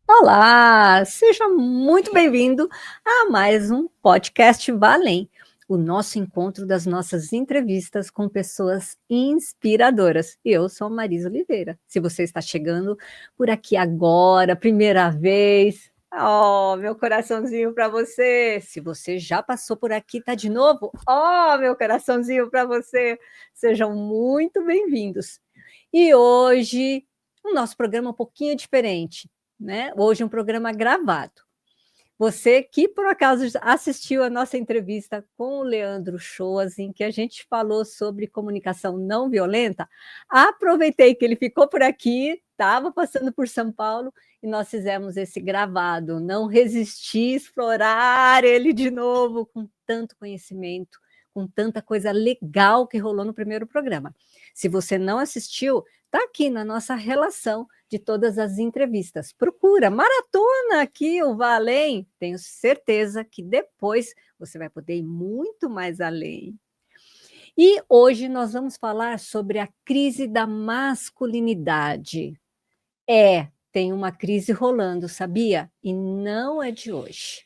Olá, seja muito bem-vindo a mais um podcast Valem, o nosso encontro das nossas entrevistas com pessoas inspiradoras. E eu sou Marisa Oliveira. Se você está chegando por aqui agora, primeira vez, meu coraçãozinho para você. Se você já passou por aqui, tá de novo, meu coraçãozinho para você. Sejam muito bem-vindos. E hoje o nosso programa é um pouquinho diferente, né? Hoje é um programa gravado. Você que por acaso assistiu a nossa entrevista com o Leandro Schoas, em que a gente falou sobre comunicação não violenta, aproveitei que ele ficou por aqui, estava passando por São Paulo, e nós fizemos esse gravado. Não resisti a explorar ele de novo, com tanto conhecimento, com tanta coisa legal que rolou no primeiro programa. Se você não assistiu, está aqui na nossa relação de todas as entrevistas. Procura, maratona aqui o Vá Além. Tenho certeza que depois você vai poder ir muito mais além. E hoje nós vamos falar sobre a crise da masculinidade. Tem uma crise rolando, sabia? E não é de hoje.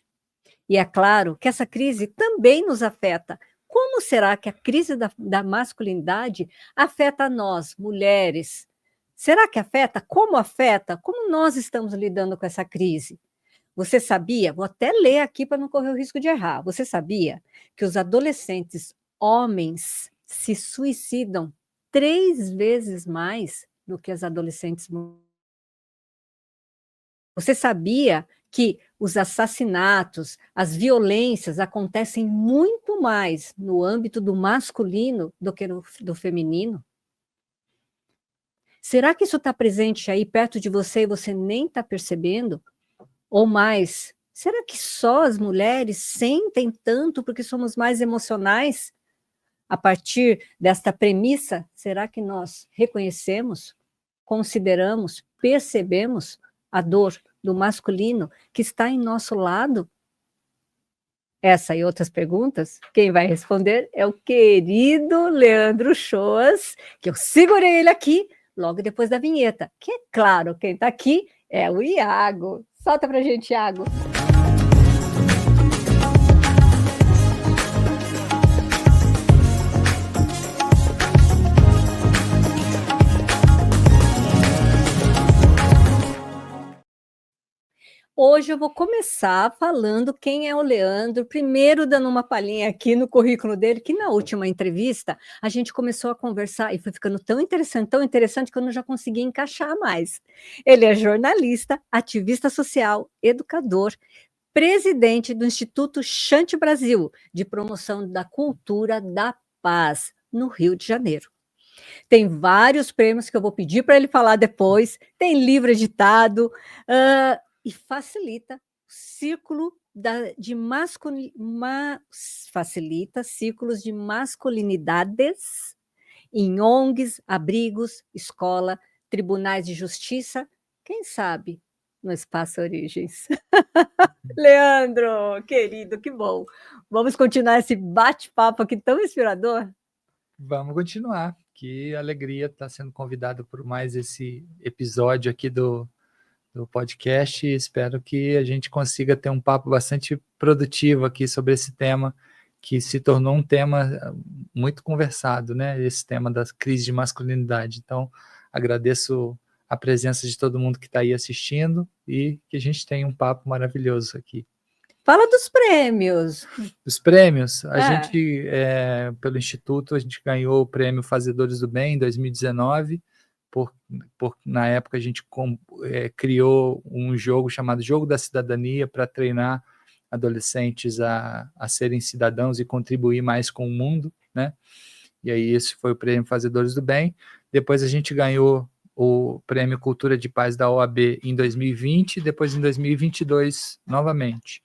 E é claro que essa crise também nos afeta. Como será que a crise da masculinidade afeta a nós, mulheres? Será que afeta? Como afeta? Como nós estamos lidando com essa crise? Você sabia? Vou até ler aqui para não correr o risco de errar. Você sabia que os adolescentes homens se suicidam 3 vezes mais do que as adolescentes mulheres? Você sabia que os assassinatos, as violências acontecem muito mais no âmbito do masculino do que do feminino? Será que isso está presente aí perto de você e você nem está percebendo? Ou mais, será que só as mulheres sentem tanto porque somos mais emocionais? A partir desta premissa, será que nós reconhecemos, consideramos, percebemos a dor do masculino que está em nosso lado? Essa e outras perguntas, quem vai responder é o querido Leandro Schoas, que eu segurei ele aqui logo depois da vinheta, que é claro, quem está aqui é o Iago. Solta para a gente, Iago. Hoje eu vou começar falando quem é o Leandro, primeiro dando uma palhinha aqui no currículo dele, que na última entrevista a gente começou a conversar e foi ficando tão interessante que eu não já consegui encaixar mais. Ele é jornalista, ativista social, educador, presidente do Instituto Chante Brasil, de promoção da cultura da paz, no Rio de Janeiro. Tem vários prêmios que eu vou pedir para ele falar depois, tem livro editado, e facilita o círculo facilita círculos de masculinidades em ONGs, abrigos, escola, tribunais de justiça, quem sabe no Espaço Origens. Leandro, querido, que bom. Vamos continuar esse bate-papo aqui tão inspirador? Vamos continuar. Que alegria estar sendo convidado por mais esse episódio aqui do podcast. Espero que a gente consiga ter um papo bastante produtivo aqui sobre esse tema, que se tornou um tema muito conversado, né? Esse tema da crise de masculinidade. Então, agradeço a presença de todo mundo que está aí assistindo e que a gente tenha um papo maravilhoso aqui. Fala dos prêmios. Os prêmios, a gente, pelo Instituto, a gente ganhou o prêmio Fazedores do Bem em 2019, na época a gente criou um jogo chamado Jogo da Cidadania para treinar adolescentes a serem cidadãos e contribuir mais com o mundo, né? E aí esse foi o prêmio Fazedores do Bem. Depois a gente ganhou o prêmio Cultura de Paz da OAB em 2020, depois em 2022 novamente.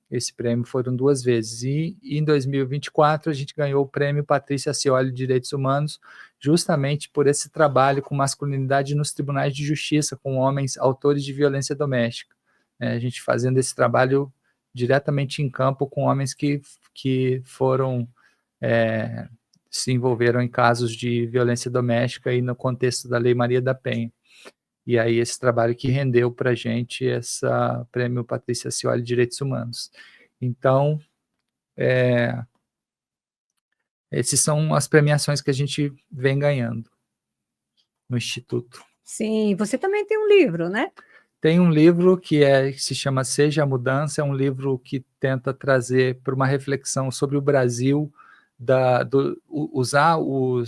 Esse prêmio foram 2 vezes. E em 2024 a gente ganhou o prêmio Patrícia Cioli de Direitos Humanos, justamente por esse trabalho com masculinidade nos tribunais de justiça, com homens autores de violência doméstica. A gente fazendo esse trabalho diretamente em campo com homens que foram, se envolveram em casos de violência doméstica e no contexto da Lei Maria da Penha. E aí esse trabalho que rendeu para a gente esse prêmio Patrícia Cioli de Direitos Humanos. Então, essas são as premiações que a gente vem ganhando no Instituto. Sim, você também tem um livro, né? Tem um livro que se chama Seja a Mudança, é um livro que tenta trazer para uma reflexão sobre o Brasil, usar o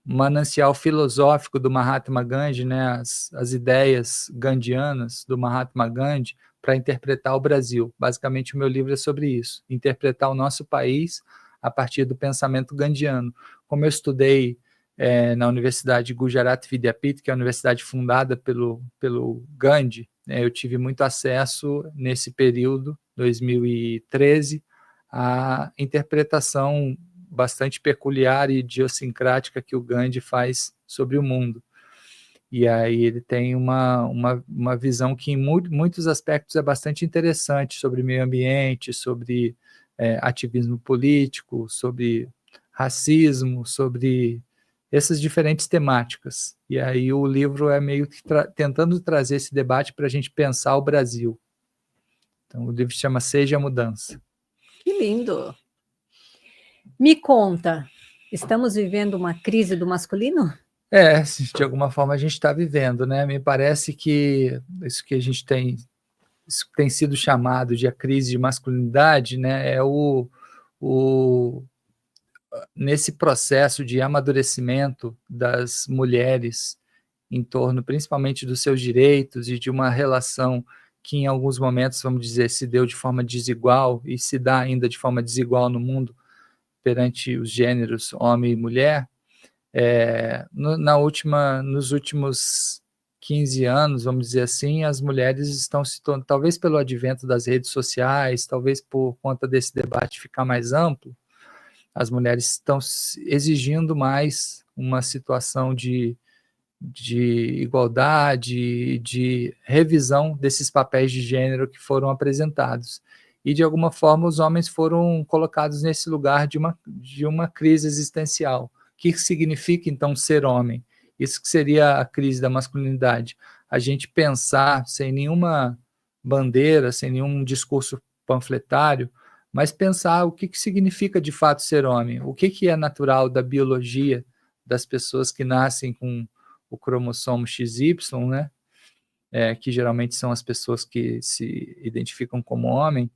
manancial filosófico do Mahatma Gandhi, né, as ideias gandhianas do Mahatma Gandhi, para interpretar o Brasil. Basicamente, o meu livro é sobre isso, interpretar o nosso país a partir do pensamento gandhiano. Como eu estudei na Universidade Gujarat Vidyapith, que é a universidade fundada pelo Gandhi, eu tive muito acesso nesse período, 2013, à interpretação bastante peculiar e idiosincrática que o Gandhi faz sobre o mundo. E aí ele tem uma visão que em muitos aspectos é bastante interessante sobre meio ambiente, sobre ativismo político, sobre racismo, sobre essas diferentes temáticas. E aí o livro é meio que tentando trazer esse debate para a gente pensar o Brasil. Então o livro se chama Seja a Mudança. Que lindo! Me conta, estamos vivendo uma crise do masculino? De alguma forma a gente está vivendo, né? Me parece que isso que a gente tem, isso que tem sido chamado de a crise de masculinidade, né? Nesse processo de amadurecimento das mulheres em torno, principalmente, dos seus direitos e de uma relação que em alguns momentos, vamos dizer, se deu de forma desigual e se dá ainda de forma desigual no mundo perante os gêneros homem e mulher. Nos últimos 15 anos, vamos dizer assim, as mulheres estão se tornando, talvez pelo advento das redes sociais, talvez por conta desse debate ficar mais amplo, as mulheres estão exigindo mais uma situação de igualdade, de revisão desses papéis de gênero que foram apresentados. E, de alguma forma, os homens foram colocados nesse lugar de uma crise existencial. O que significa, então, ser homem? Isso que seria a crise da masculinidade. A gente pensar, sem nenhuma bandeira, sem nenhum discurso panfletário, mas pensar o que significa, de fato, ser homem. O que é natural da biologia das pessoas que nascem com o cromossomo XY, né? Que geralmente são as pessoas que se identificam como homem.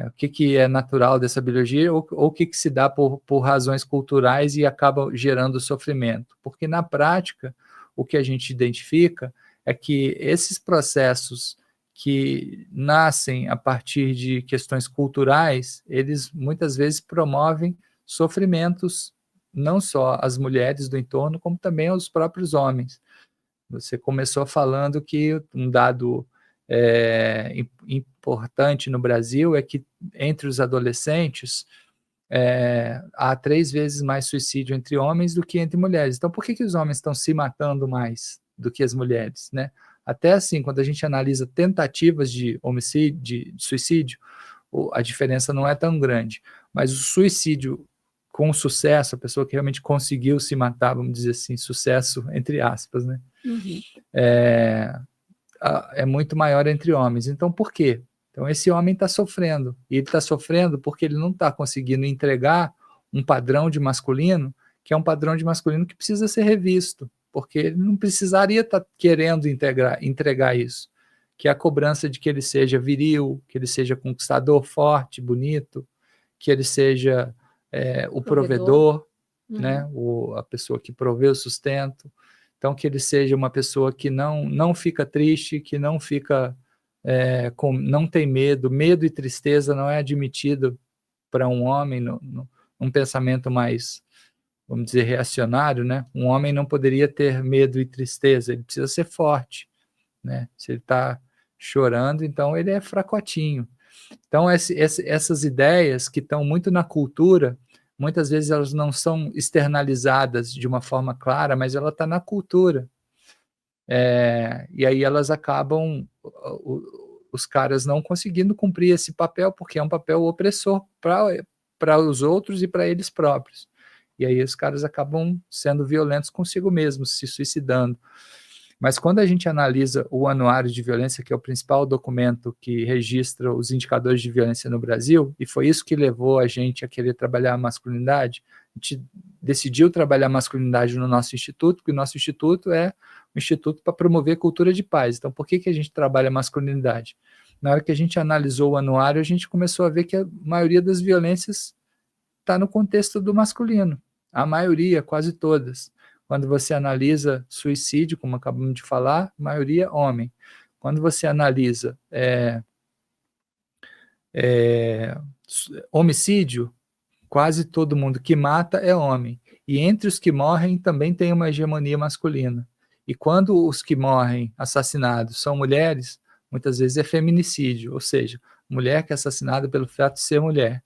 O que é natural dessa biologia ou o que se dá por razões culturais e acaba gerando sofrimento. Porque, na prática, o que a gente identifica é que esses processos que nascem a partir de questões culturais, eles muitas vezes promovem sofrimentos, não só às mulheres do entorno, como também aos próprios homens. Você começou falando que um dado importante no Brasil é que entre os adolescentes há 3 vezes mais suicídio entre homens do que entre mulheres. Então, por que os homens estão se matando mais do que as mulheres, né? Até assim, quando a gente analisa tentativas de homicídio, de suicídio, a diferença não é tão grande. Mas o suicídio com sucesso, a pessoa que realmente conseguiu se matar, vamos dizer assim, sucesso entre aspas, né? Uhum. É muito maior entre homens. Então, por quê? Então, esse homem está sofrendo. E ele está sofrendo porque ele não está conseguindo entregar um padrão de masculino, que é um padrão de masculino que precisa ser revisto, porque ele não precisaria estar querendo entregar isso, que é a cobrança de que ele seja viril, que ele seja conquistador, forte, bonito, que ele seja o provedor, né? A pessoa que provê o sustento. Então, que ele seja uma pessoa que não fica triste, que não fica não tem medo. Medo e tristeza não é admitido para um homem num pensamento mais, vamos dizer, reacionário, né? Um homem não poderia ter medo e tristeza, ele precisa ser forte, né? Se ele está chorando, então ele é fracotinho. Então, essas ideias que estão muito na cultura, muitas vezes elas não são externalizadas de uma forma clara, mas ela está na cultura. E aí elas acabam, os caras não conseguindo cumprir esse papel, porque é um papel opressor para os outros e para eles próprios. E aí os caras acabam sendo violentos consigo mesmos, se suicidando. Mas quando a gente analisa o Anuário de Violência, que é o principal documento que registra os indicadores de violência no Brasil, e foi isso que levou a gente a querer trabalhar a masculinidade, a gente decidiu trabalhar a masculinidade no nosso instituto, porque o nosso instituto é um instituto para promover cultura de paz. Então, por que a gente trabalha a masculinidade? Na hora que a gente analisou o anuário, a gente começou a ver que a maioria das violências está no contexto do masculino. A maioria, quase todas. Quando você analisa suicídio, como acabamos de falar, a maioria homem. Quando você analisa homicídio, quase todo mundo que mata é homem. E entre os que morrem também tem uma hegemonia masculina. E quando os que morrem assassinados são mulheres, muitas vezes é feminicídio, ou seja, mulher que é assassinada pelo fato de ser mulher.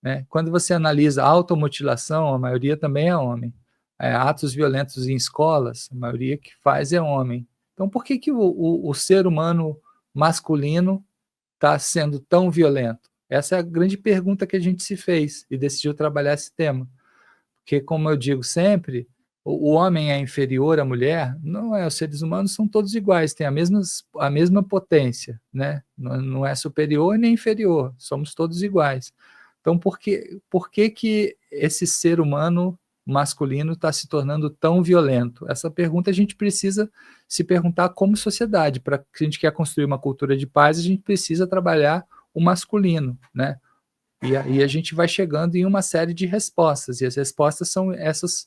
Né? Quando você analisa a automutilação, a maioria também é homem. Atos violentos em escolas, a maioria que faz é homem. Então, por que o ser humano masculino está sendo tão violento? Essa é a grande pergunta que a gente se fez e decidiu trabalhar esse tema. Porque, como eu digo sempre, o homem é inferior à mulher? Não é, os seres humanos são todos iguais, têm a mesma potência, né? Não é superior nem inferior, somos todos iguais. Então, por que esse ser humano masculino está se tornando tão violento? Essa pergunta a gente precisa se perguntar como sociedade. Para que a gente quer construir uma cultura de paz, a gente precisa trabalhar o masculino, né? E aí a gente vai chegando em uma série de respostas, e as respostas são essas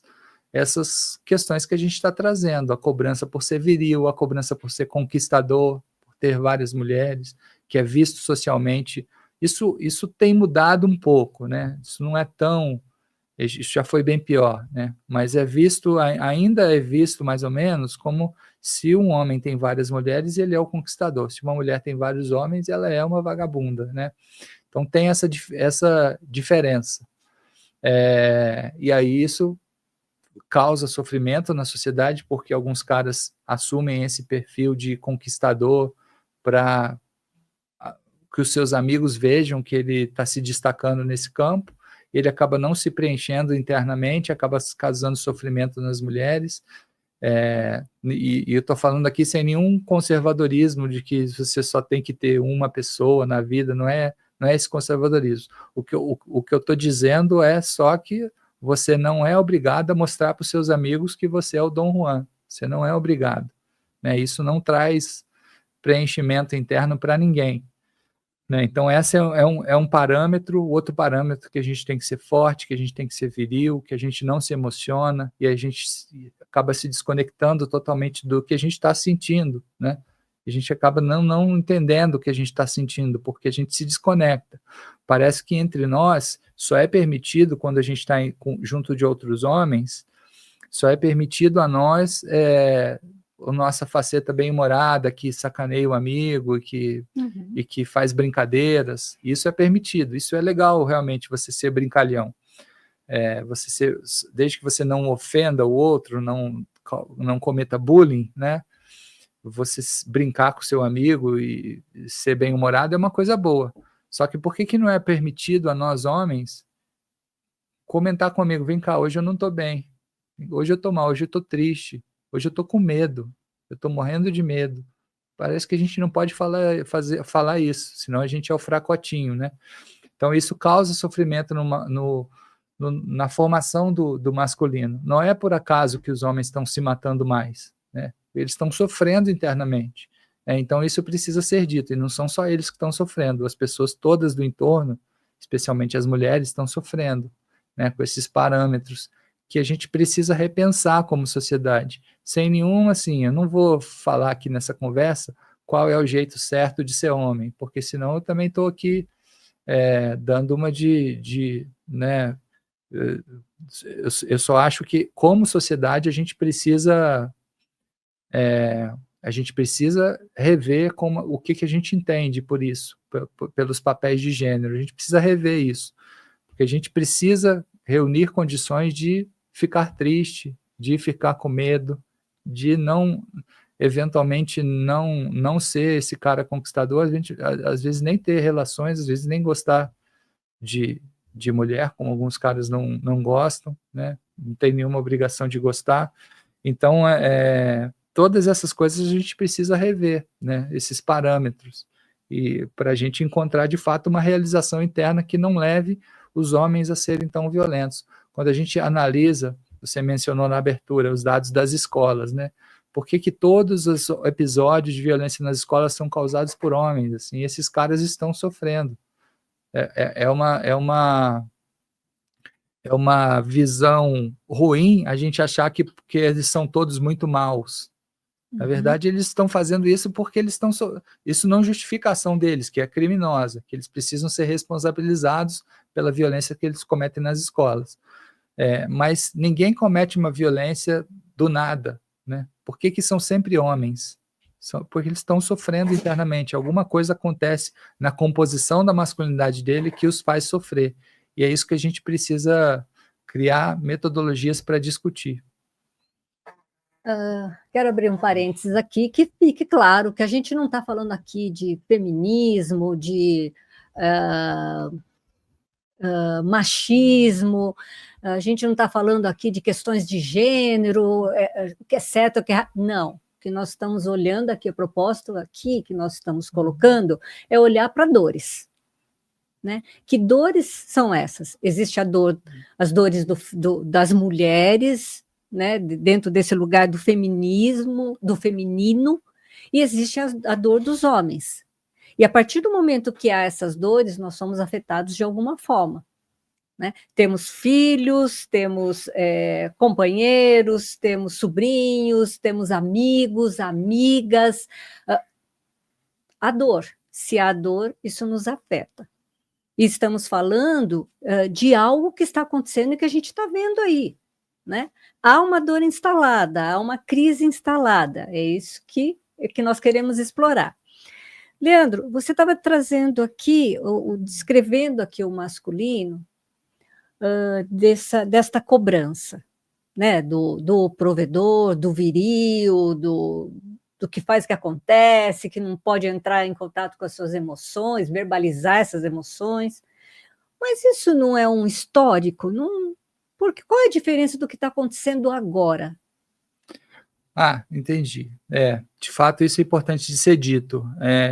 questões que a gente está trazendo, a cobrança por ser viril, a cobrança por ser conquistador, por ter várias mulheres, que é visto socialmente. Isso tem mudado um pouco, né? Isso não é tão... Isso já foi bem pior, né? Mas ainda é visto mais ou menos como se um homem tem várias mulheres, ele é o conquistador. Se uma mulher tem vários homens, ela é uma vagabunda, né? Então tem essa diferença. E aí isso causa sofrimento na sociedade, porque alguns caras assumem esse perfil de conquistador para que os seus amigos vejam que ele está se destacando nesse campo, ele acaba não se preenchendo internamente, acaba causando sofrimento nas mulheres. E eu estou falando aqui sem nenhum conservadorismo de que você só tem que ter uma pessoa na vida, não é esse conservadorismo. O que eu estou dizendo é só que você não é obrigado a mostrar para os seus amigos que você é o Dom Juan. Você não é obrigado. Né? Isso não traz preenchimento interno para ninguém. Né? Então, esse é um parâmetro. Outro parâmetro que a gente tem que ser forte, que a gente tem que ser viril, que a gente não se emociona e a gente acaba se desconectando totalmente do que a gente está sentindo, né? A gente acaba não entendendo o que a gente está sentindo, porque a gente se desconecta. Parece que entre nós só é permitido, quando a gente está junto de outros homens, só é permitido a nós a nossa faceta bem-humorada, que sacaneia o amigo e que faz brincadeiras. Isso é permitido, isso é legal realmente, você ser brincalhão. Desde que você não ofenda o outro, não cometa bullying, né? Você brincar com seu amigo e ser bem-humorado é uma coisa boa. Só que por que não é permitido a nós homens comentar comigo, vem cá, hoje eu não estou bem, hoje eu estou mal, hoje eu estou triste, hoje eu estou com medo, eu estou morrendo de medo. Parece que a gente não pode falar isso, senão a gente é o fracotinho, né? Então isso causa sofrimento na formação do masculino. Não é por acaso que os homens estão se matando mais, né? Eles estão sofrendo internamente. Então isso precisa ser dito, e não são só eles que estão sofrendo, as pessoas todas do entorno, especialmente as mulheres, estão sofrendo, né, com esses parâmetros que a gente precisa repensar como sociedade. Sem nenhum, assim, eu não vou falar aqui nessa conversa qual é o jeito certo de ser homem, porque senão eu também estou aqui dando uma né, eu só acho que, como sociedade, a gente precisa rever o que a gente entende por isso, pelos papéis de gênero. A gente precisa rever isso, porque a gente precisa reunir condições de ficar triste, de ficar com medo, de eventualmente não ser esse cara conquistador, a gente às vezes nem ter relações, às vezes nem gostar de mulher, como alguns caras não gostam, né? não tem nenhuma obrigação de gostar. Então, todas essas coisas a gente precisa rever, né, esses parâmetros, e para a gente encontrar, de fato, uma realização interna que não leve os homens a serem tão violentos. Quando a gente analisa, você mencionou na abertura, os dados das escolas, né? Por que todos os episódios de violência nas escolas são causados por homens? Assim, esses caras estão sofrendo. É uma visão ruim a gente achar que eles são todos muito maus. Na verdade, eles estão fazendo isso porque eles estão... Isso não justifica a ação deles, que é criminosa, que eles precisam ser responsabilizados pela violência que eles cometem nas escolas. Mas ninguém comete uma violência do nada, né? Por que são sempre homens? Porque eles estão sofrendo internamente. Alguma coisa acontece na composição da masculinidade dele que os faz sofrer. E é isso que a gente precisa criar metodologias para discutir. Quero abrir um parênteses aqui, que fique claro que a gente não está falando aqui de feminismo, de machismo, a gente não está falando aqui de questões de gênero, o que é certo, o que é errado. Não, o que nós estamos olhando aqui, a proposta aqui que nós estamos colocando, é olhar para dores. Né? Que dores são essas? Existe as dores das mulheres, né? Dentro desse lugar do feminismo, do feminino, e existe a dor dos homens. E a partir do momento que há essas dores, nós somos afetados de alguma forma. Né? Temos filhos, temos companheiros, temos sobrinhos, temos amigos, amigas. A dor, se há dor, isso nos afeta. E estamos falando de algo que está acontecendo e que a gente está vendo aí. Né? Há uma dor instalada, há uma crise instalada, é isso que nós queremos explorar. Leandro, você estava trazendo aqui, descrevendo aqui o masculino, desta cobrança, né? Do provedor, do viril, do que faz que acontece, que não pode entrar em contato com as suas emoções, verbalizar essas emoções. Mas isso não é um histórico? Não... Porque qual é a diferença do que está acontecendo agora? Entendi. De fato, isso é importante de ser dito.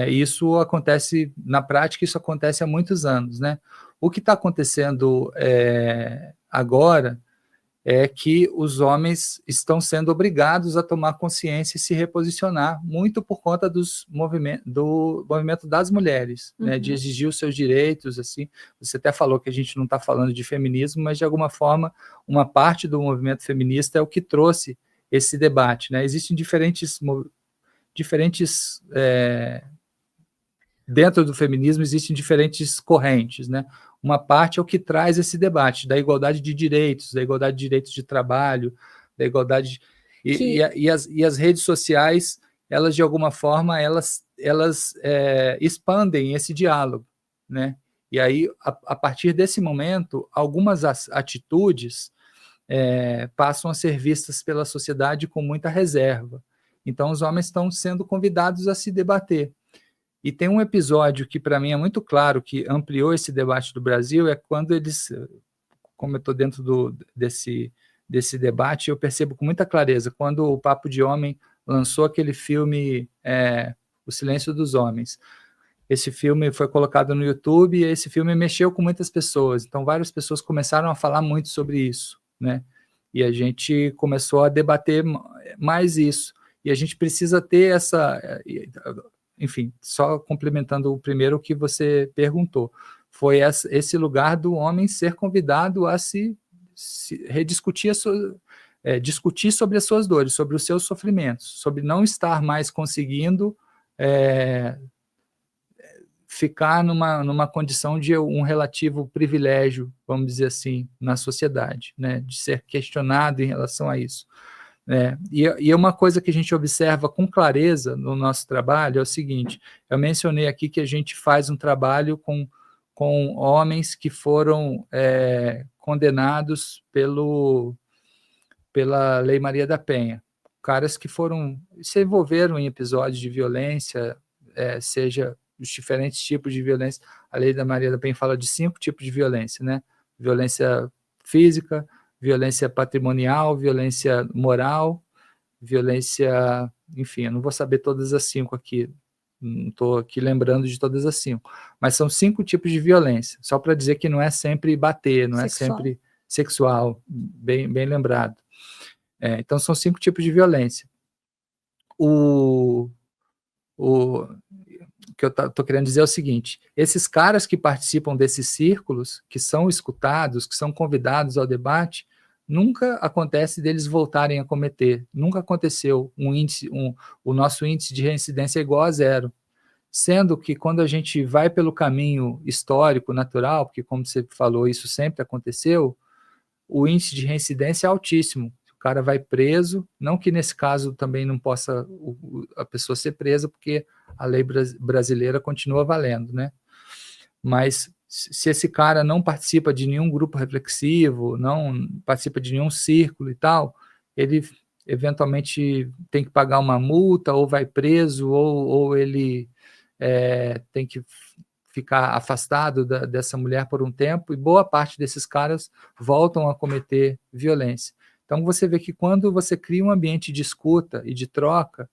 Isso acontece, na prática, isso acontece há muitos anos, né? O que está acontecendo agora é que os homens estão sendo obrigados a tomar consciência e se reposicionar, muito por conta do movimento das mulheres, né, de exigir os seus direitos. Assim. Você até falou que a gente não está falando de feminismo, mas, de alguma forma, uma parte do movimento feminista é o que trouxe esse debate. Né? Existem diferentes dentro do feminismo existem diferentes correntes, né? Uma parte é o que traz esse debate da igualdade de direitos, da igualdade de direitos de trabalho, da igualdade... E as redes sociais, elas, de alguma forma, elas expandem esse diálogo, né? E aí, a partir desse momento, algumas atitudes passam a ser vistas pela sociedade com muita reserva. Então, os homens estão sendo convidados a se debater. E tem um episódio que, para mim, é muito claro, que ampliou esse debate do Brasil, é quando eles, como eu estou dentro desse debate, eu percebo com muita clareza, quando o Papo de Homem lançou aquele filme O Silêncio dos Homens. Esse filme foi colocado no YouTube e esse filme mexeu com muitas pessoas, então várias pessoas começaram a falar muito sobre isso, né? E a gente começou a debater mais isso, e a gente precisa ter essa... Enfim, só complementando o primeiro que você perguntou, foi esse lugar do homem ser convidado a se rediscutir, discutir sobre as suas dores, sobre os seus sofrimentos, sobre não estar mais conseguindo ficar numa condição de um relativo privilégio, vamos dizer assim, na sociedade, né, de ser questionado em relação a isso. E uma coisa que a gente observa com clareza no nosso trabalho é o seguinte: eu mencionei aqui que a gente faz um trabalho com homens que foram condenados pela Lei Maria da Penha, caras que se envolveram em episódios de violência, seja os diferentes tipos de violência. A Lei da Maria da Penha fala de 5 tipos de violência, né? Violência física, violência patrimonial, violência moral, violência, enfim, eu não vou saber todas as 5 aqui, não estou aqui lembrando de todas as 5, mas são 5 tipos de violência, só para dizer que não é sempre bater, não é sempre sexual, bem lembrado. Então, são 5 tipos de violência. O que eu estou querendo dizer é o seguinte: esses caras que participam desses círculos, que são escutados, que são convidados ao debate, nunca acontece deles voltarem a cometer, nunca aconteceu o nosso índice de reincidência é igual a 0, sendo que quando a gente vai pelo caminho histórico, natural, porque como você falou, isso sempre aconteceu, o índice de reincidência é altíssimo. O cara vai preso, não que nesse caso também não possa a pessoa ser presa, porque a lei brasileira continua valendo, né? Mas se esse cara não participa de nenhum grupo reflexivo, não participa de nenhum círculo e tal, ele eventualmente tem que pagar uma multa, ou vai preso, ou ele tem que ficar afastado dessa mulher por um tempo, e boa parte desses caras voltam a cometer violência. Então, você vê que quando você cria um ambiente de escuta e de troca,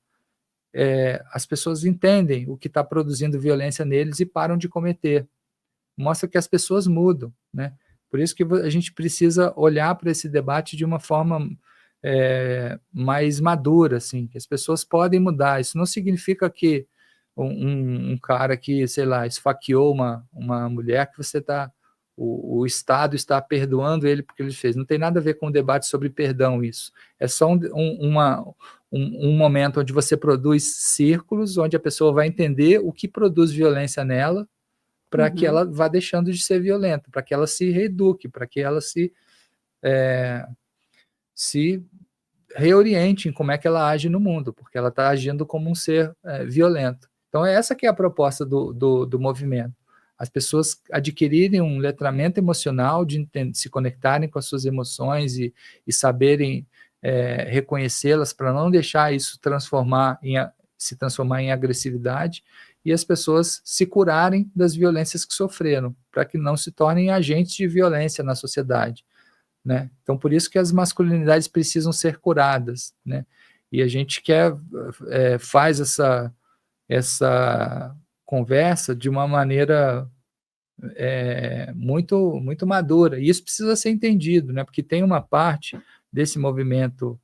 as pessoas entendem o que está produzindo violência neles e param de cometer. Mostra que as pessoas mudam, né? Por isso que a gente precisa olhar para esse debate de uma forma mais madura, assim, que as pessoas podem mudar. Isso não significa que um cara que, sei lá, esfaqueou uma mulher, que o Estado está perdoando ele porque ele fez. Não tem nada a ver com o debate sobre perdão isso. É só um momento onde você produz círculos, onde a pessoa vai entender o que produz violência nela, para que ela vá deixando de ser violenta, para que ela se reeduque, para que ela se reoriente em como é que ela age no mundo, porque ela está agindo como um ser violento. Então, essa que é a proposta do movimento. As pessoas adquirirem um letramento emocional, de se conectarem com as suas emoções e saberem reconhecê-las, para não deixar isso se transformar em agressividade, e as pessoas se curarem das violências que sofreram, para que não se tornem agentes de violência na sociedade, né? Então, por isso que as masculinidades precisam ser curadas, né? E a gente faz essa conversa de uma maneira muito, muito madura, e isso precisa ser entendido, né? Porque tem uma parte desse movimento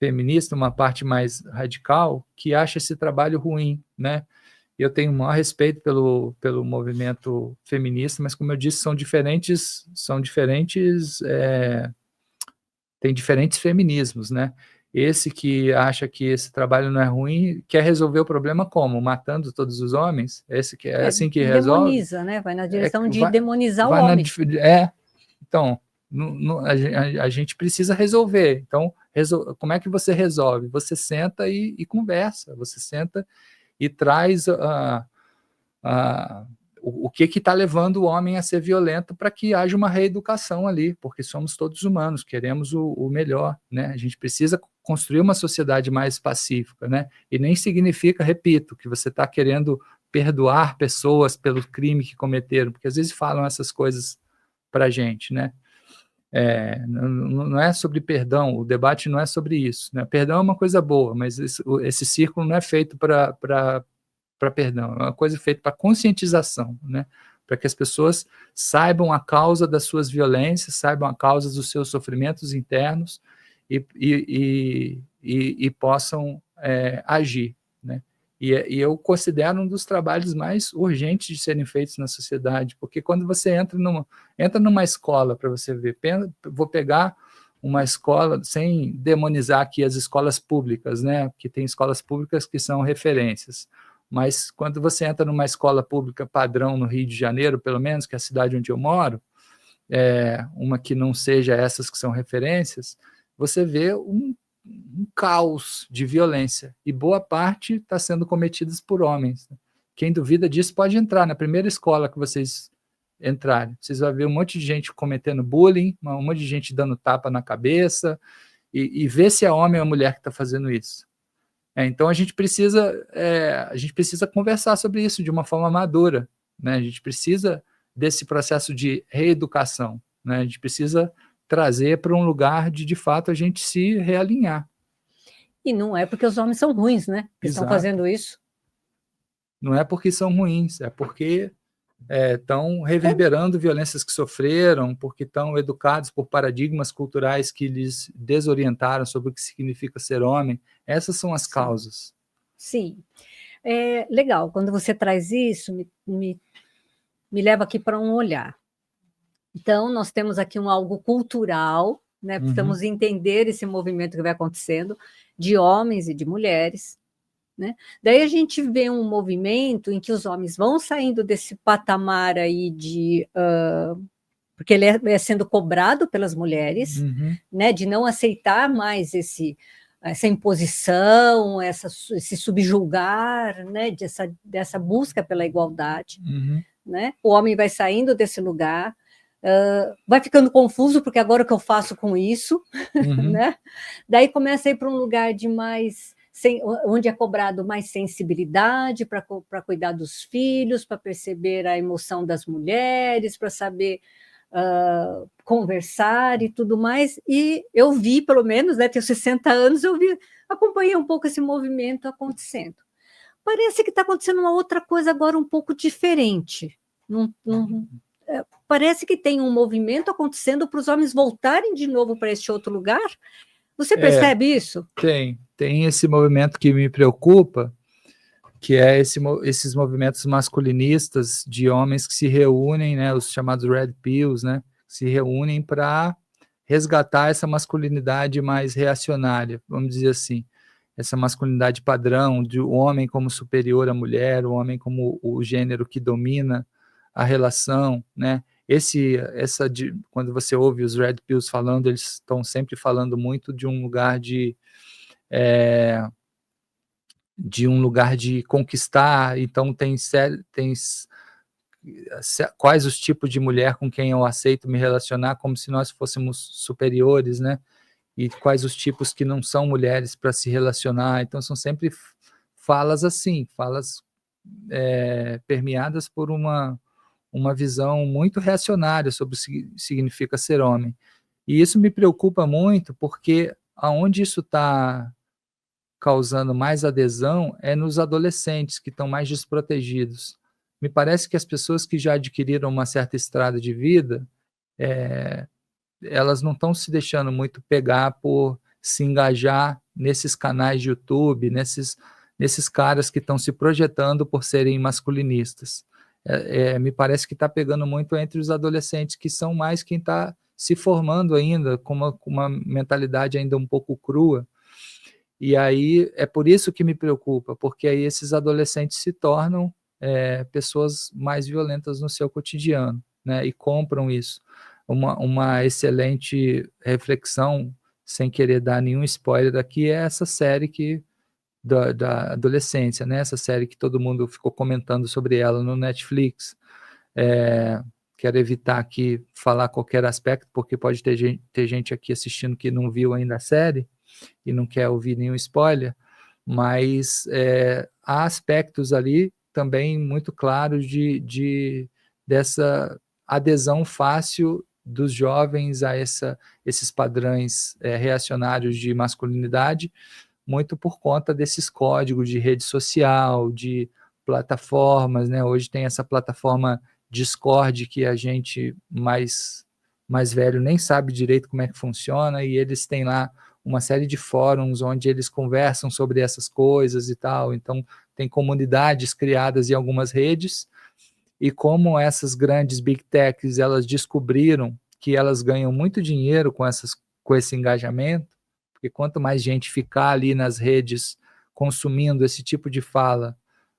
feminista, uma parte mais radical, que acha esse trabalho ruim, né? Eu tenho o maior respeito pelo movimento feminista, mas, como eu disse, tem diferentes feminismos, né? Esse que acha que esse trabalho não é ruim, quer resolver o problema como? Matando todos os homens? Esse que é assim que resolve? Demoniza, né? Vai na direção de demonizar o homem. Então, a gente precisa resolver. Então, como é que você resolve? Você senta e conversa, você senta e traz o que está levando o homem a ser violento, para que haja uma reeducação ali, porque somos todos humanos, queremos o melhor, né? A gente precisa construir uma sociedade mais pacífica, né? E nem significa, repito, que você está querendo perdoar pessoas pelo crime que cometeram, porque às vezes falam essas coisas para a gente, né? Não é sobre perdão, o debate não é sobre isso, né? Perdão é uma coisa boa, mas esse círculo não é feito para perdão, é uma coisa feita para conscientização, né? Para que as pessoas saibam a causa das suas violências, saibam a causa dos seus sofrimentos internos e possam agir, né? E eu considero um dos trabalhos mais urgentes de serem feitos na sociedade, porque quando você entra numa escola, para você ver, vou pegar uma escola, sem demonizar aqui as escolas públicas, né? Porque tem escolas públicas que são referências, mas quando você entra numa escola pública padrão no Rio de Janeiro, pelo menos, que é a cidade onde eu moro, uma que não seja essas que são referências, você vê um caos de violência, e boa parte está sendo cometidas por homens. Quem duvida disso pode entrar na primeira escola que vocês entrarem. Vocês vão ver um monte de gente cometendo bullying, um monte de gente dando tapa na cabeça, e ver se é homem ou mulher que está fazendo isso. Então a gente precisa conversar sobre isso de uma forma madura, né? A gente precisa desse processo de reeducação, né? A gente precisa trazer para um lugar de fato, a gente se realinhar. E não é porque os homens são ruins, né? Que estão fazendo isso. Não é porque são ruins, é porque estão reverberando violências que sofreram, porque estão educados por paradigmas culturais que lhes desorientaram sobre o que significa ser homem. Essas são as causas. Sim. Legal, quando você traz isso, me leva aqui para um olhar. Então, nós temos aqui algo cultural, né? Precisamos entender esse movimento que vai acontecendo, de homens e de mulheres, né? Daí a gente vê um movimento em que os homens vão saindo desse patamar aí porque ele é sendo cobrado pelas mulheres, né? De não aceitar mais essa imposição, esse subjugar, né? Dessa busca pela igualdade, né? O homem vai saindo desse lugar, vai ficando confuso, porque agora o que eu faço com isso, né? Daí começa a ir para um lugar de onde é cobrado mais sensibilidade para cuidar dos filhos, para perceber a emoção das mulheres, para saber conversar e tudo mais. E eu vi, pelo menos, né, tenho 60 anos, acompanhei um pouco esse movimento acontecendo. Parece que está acontecendo uma outra coisa agora um pouco diferente. Parece que tem um movimento acontecendo para os homens voltarem de novo para este outro lugar. Você percebe isso? Tem esse movimento que me preocupa, que é esses movimentos masculinistas de homens que se reúnem, né, os chamados Red Pills, né, se reúnem para resgatar essa masculinidade mais reacionária, vamos dizer assim, essa masculinidade padrão, de o homem como superior à mulher, o homem como o gênero que domina a relação, né? Quando você ouve os Red Pills falando, eles estão sempre falando muito de um lugar de conquistar. Então tem quais os tipos de mulher com quem eu aceito me relacionar, como se nós fôssemos superiores, né? E quais os tipos que não são mulheres para se relacionar. Então são sempre falas assim, falas permeadas por uma visão muito reacionária sobre o que significa ser homem. E isso me preocupa muito, porque aonde isso está causando mais adesão é nos adolescentes, que estão mais desprotegidos. Me parece que as pessoas que já adquiriram uma certa estrada de vida, elas não estão se deixando muito pegar por se engajar nesses canais de YouTube, nesses caras que estão se projetando por serem masculinistas. Me parece que está pegando muito entre os adolescentes, que são mais quem está se formando ainda, com uma mentalidade ainda um pouco crua. E aí é por isso que me preocupa, porque aí esses adolescentes se tornam pessoas mais violentas no seu cotidiano, né, e compram isso. Uma excelente reflexão, sem querer dar nenhum spoiler aqui, é essa série da adolescência, né? Essa série que todo mundo ficou comentando sobre ela no Netflix. Quero evitar aqui falar qualquer aspecto, porque pode ter gente aqui assistindo que não viu ainda a série e não quer ouvir nenhum spoiler, mas há aspectos ali também muito claros dessa adesão fácil dos jovens a esses padrões reacionários de masculinidade, muito por conta desses códigos de rede social, de plataformas, né? Hoje tem essa plataforma Discord, que a gente mais velho nem sabe direito como é que funciona, e eles têm lá uma série de fóruns onde eles conversam sobre essas coisas e tal. Então tem comunidades criadas em algumas redes, e como essas grandes big techs, elas descobriram que elas ganham muito dinheiro com esse engajamento, porque quanto mais gente ficar ali nas redes consumindo esse tipo de fala,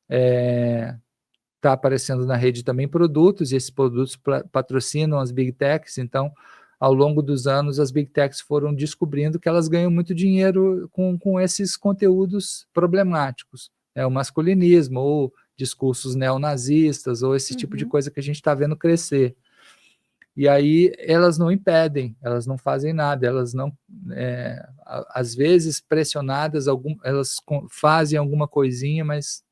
está aparecendo na rede também produtos, e esses produtos patrocinam as big techs. Então, ao longo dos anos, as big techs foram descobrindo que elas ganham muito dinheiro com esses conteúdos problemáticos, o masculinismo, ou discursos neonazistas, ou esse tipo de coisa que a gente está vendo crescer. E aí elas não impedem, elas não fazem nada, elas não, às vezes pressionadas, elas fazem alguma coisinha, mas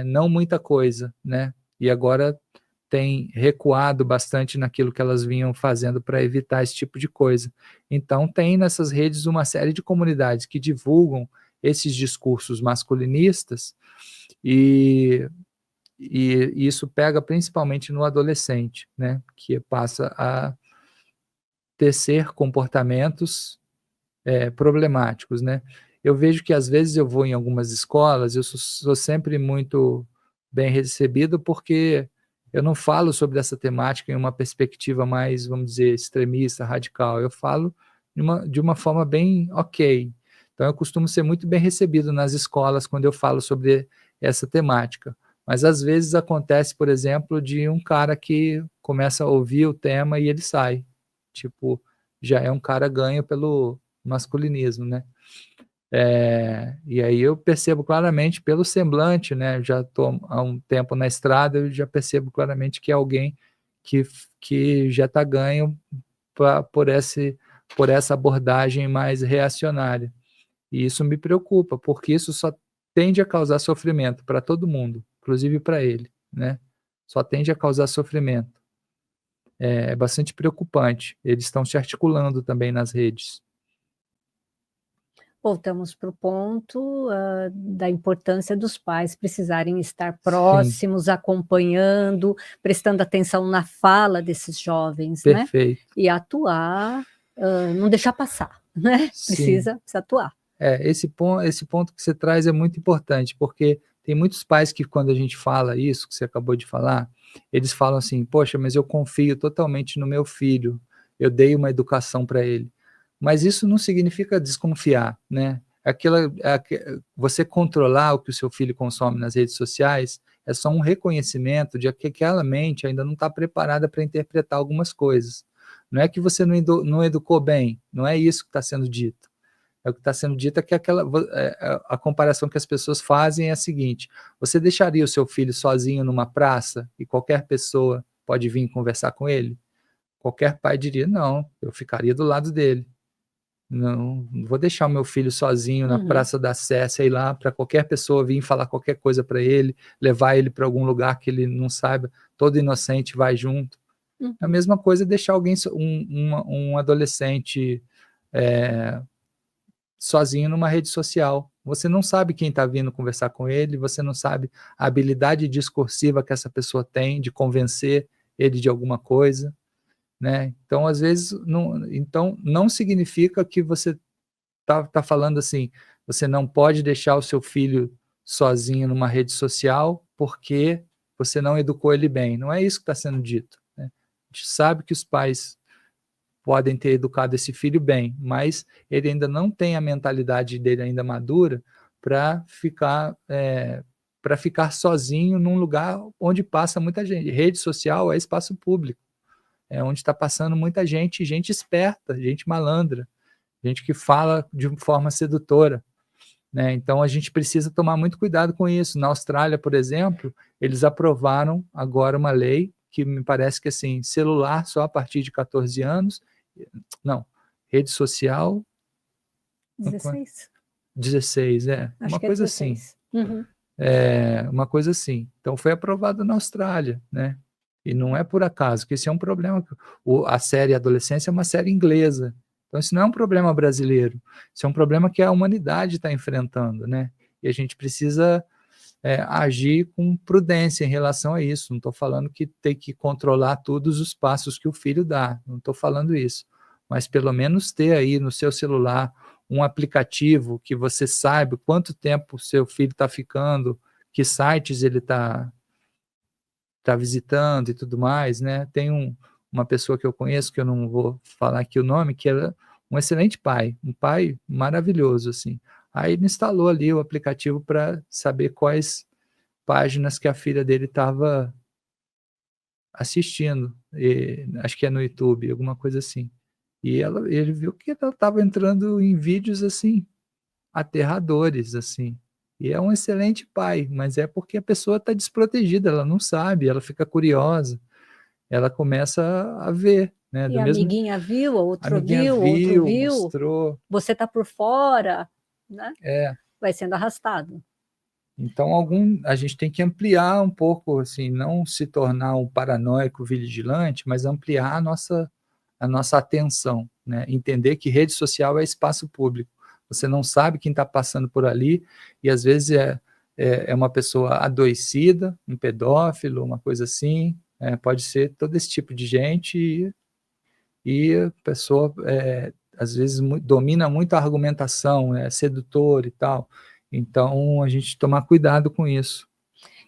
não muita coisa, né? E agora têm recuado bastante naquilo que elas vinham fazendo para evitar esse tipo de coisa. Então, tem nessas redes uma série de comunidades que divulgam esses discursos masculinistas e isso pega principalmente no adolescente, né, que passa a tecer comportamentos problemáticos, né. Eu vejo que às vezes eu vou em algumas escolas, eu sou sempre muito bem recebido, porque eu não falo sobre essa temática em uma perspectiva mais, vamos dizer, extremista, radical, eu falo de uma forma bem ok. Então eu costumo ser muito bem recebido nas escolas quando eu falo sobre essa temática. Mas às vezes acontece, por exemplo, de um cara que começa a ouvir o tema e ele sai. Tipo, já é um cara ganho pelo masculinismo, né. E aí eu percebo claramente pelo semblante, né, já estou há um tempo na estrada, eu já percebo claramente que é alguém que já está ganho por essa abordagem mais reacionária. E isso me preocupa, porque isso só tende a causar sofrimento para todo mundo, inclusive para ele, né. Só tende a causar sofrimento. É bastante preocupante. Eles estão se articulando também nas redes. Voltamos para o ponto, da importância dos pais precisarem estar Sim, próximos, acompanhando, prestando atenção na fala desses jovens, né, perfeito. e atuar, não deixar passar, né, Sim. precisa atuar. Esse ponto que você traz é muito importante, porque tem muitos pais que quando a gente fala isso, que você acabou de falar, eles falam assim: "Poxa, mas eu confio totalmente no meu filho, eu dei uma educação para ele". Mas isso não significa desconfiar, né. Você controlar o que o seu filho consome nas redes sociais, é só um reconhecimento de que aquela mente ainda não está preparada para interpretar algumas coisas. Não é que você não educou bem, não é isso que está sendo dito. O que está sendo dito é que a comparação que as pessoas fazem é a seguinte: você deixaria o seu filho sozinho numa praça e qualquer pessoa pode vir conversar com ele? Qualquer pai diria: "Não, eu ficaria do lado dele. Não vou deixar o meu filho sozinho na Uhum, Praça da Sé, sei lá, para qualquer pessoa vir falar qualquer coisa para ele, levar ele para algum lugar que ele não saiba, todo inocente vai junto". É a uhum. mesma coisa deixar alguém um adolescente, eh sozinho numa rede social. Você não sabe quem está vindo conversar com ele, você não sabe a habilidade discursiva que essa pessoa tem de convencer ele de alguma coisa, né. Então, às vezes, não significa que você tá falando assim: "Você não pode deixar o seu filho sozinho numa rede social, porque você não educou ele bem". Não é isso que está sendo dito, né. A gente sabe que os pais podem ter educado esse filho bem, mas ele ainda não tem a mentalidade dele ainda madura para ficar sozinho num lugar onde passa muita gente. Rede social é espaço público, é onde está passando muita gente, gente esperta, gente malandra, gente que fala de forma sedutora, né. Então a gente precisa tomar muito cuidado com isso. Na Austrália, por exemplo, eles aprovaram agora uma lei que me parece que, assim, celular só a partir de 14 anos, não, rede social, 16? 16, Acho que é uma coisa assim, 16. Uhum. uma coisa assim. Então foi aprovado na Austrália, né, e não é por acaso, que esse é um problema, a série Adolescência é uma série inglesa, então isso não é um problema brasileiro, isso é um problema que a humanidade está enfrentando, né, e a gente precisa, agir com prudência em relação a isso. Não estou falando que tem que controlar todos os passos que o filho dá, não estou falando isso, mas pelo menos ter aí no seu celular um aplicativo que você saiba quanto tempo o seu filho está ficando, que sites ele está visitando e tudo mais, né. Tem uma pessoa que eu conheço, que eu não vou falar aqui o nome, que era um excelente pai, um pai maravilhoso, assim. Aí ele instalou ali o aplicativo para saber quais páginas que a filha dele estava assistindo, acho que é no YouTube, alguma coisa assim. Ele viu que ela estava entrando em vídeos, assim, aterradores, assim. E é um excelente pai, mas é porque a pessoa está desprotegida, ela não sabe, ela fica curiosa, ela começa a ver, né, E do a mesmo amiguinha viu, a amiguinha outro viu, viu, mostrou, você está por fora, né, é. vai sendo arrastado. Então, a gente tem que ampliar um pouco, assim, não se tornar um paranoico vigilante, mas ampliar a nossa atenção, né? Entender que rede social é espaço público. Você não sabe quem está passando por ali, e às vezes é uma pessoa adoecida, um pedófilo, uma coisa assim, pode ser todo esse tipo de gente, e a pessoa, às vezes, domina muito a argumentação, é sedutor e tal. Então, a gente tomar cuidado com isso.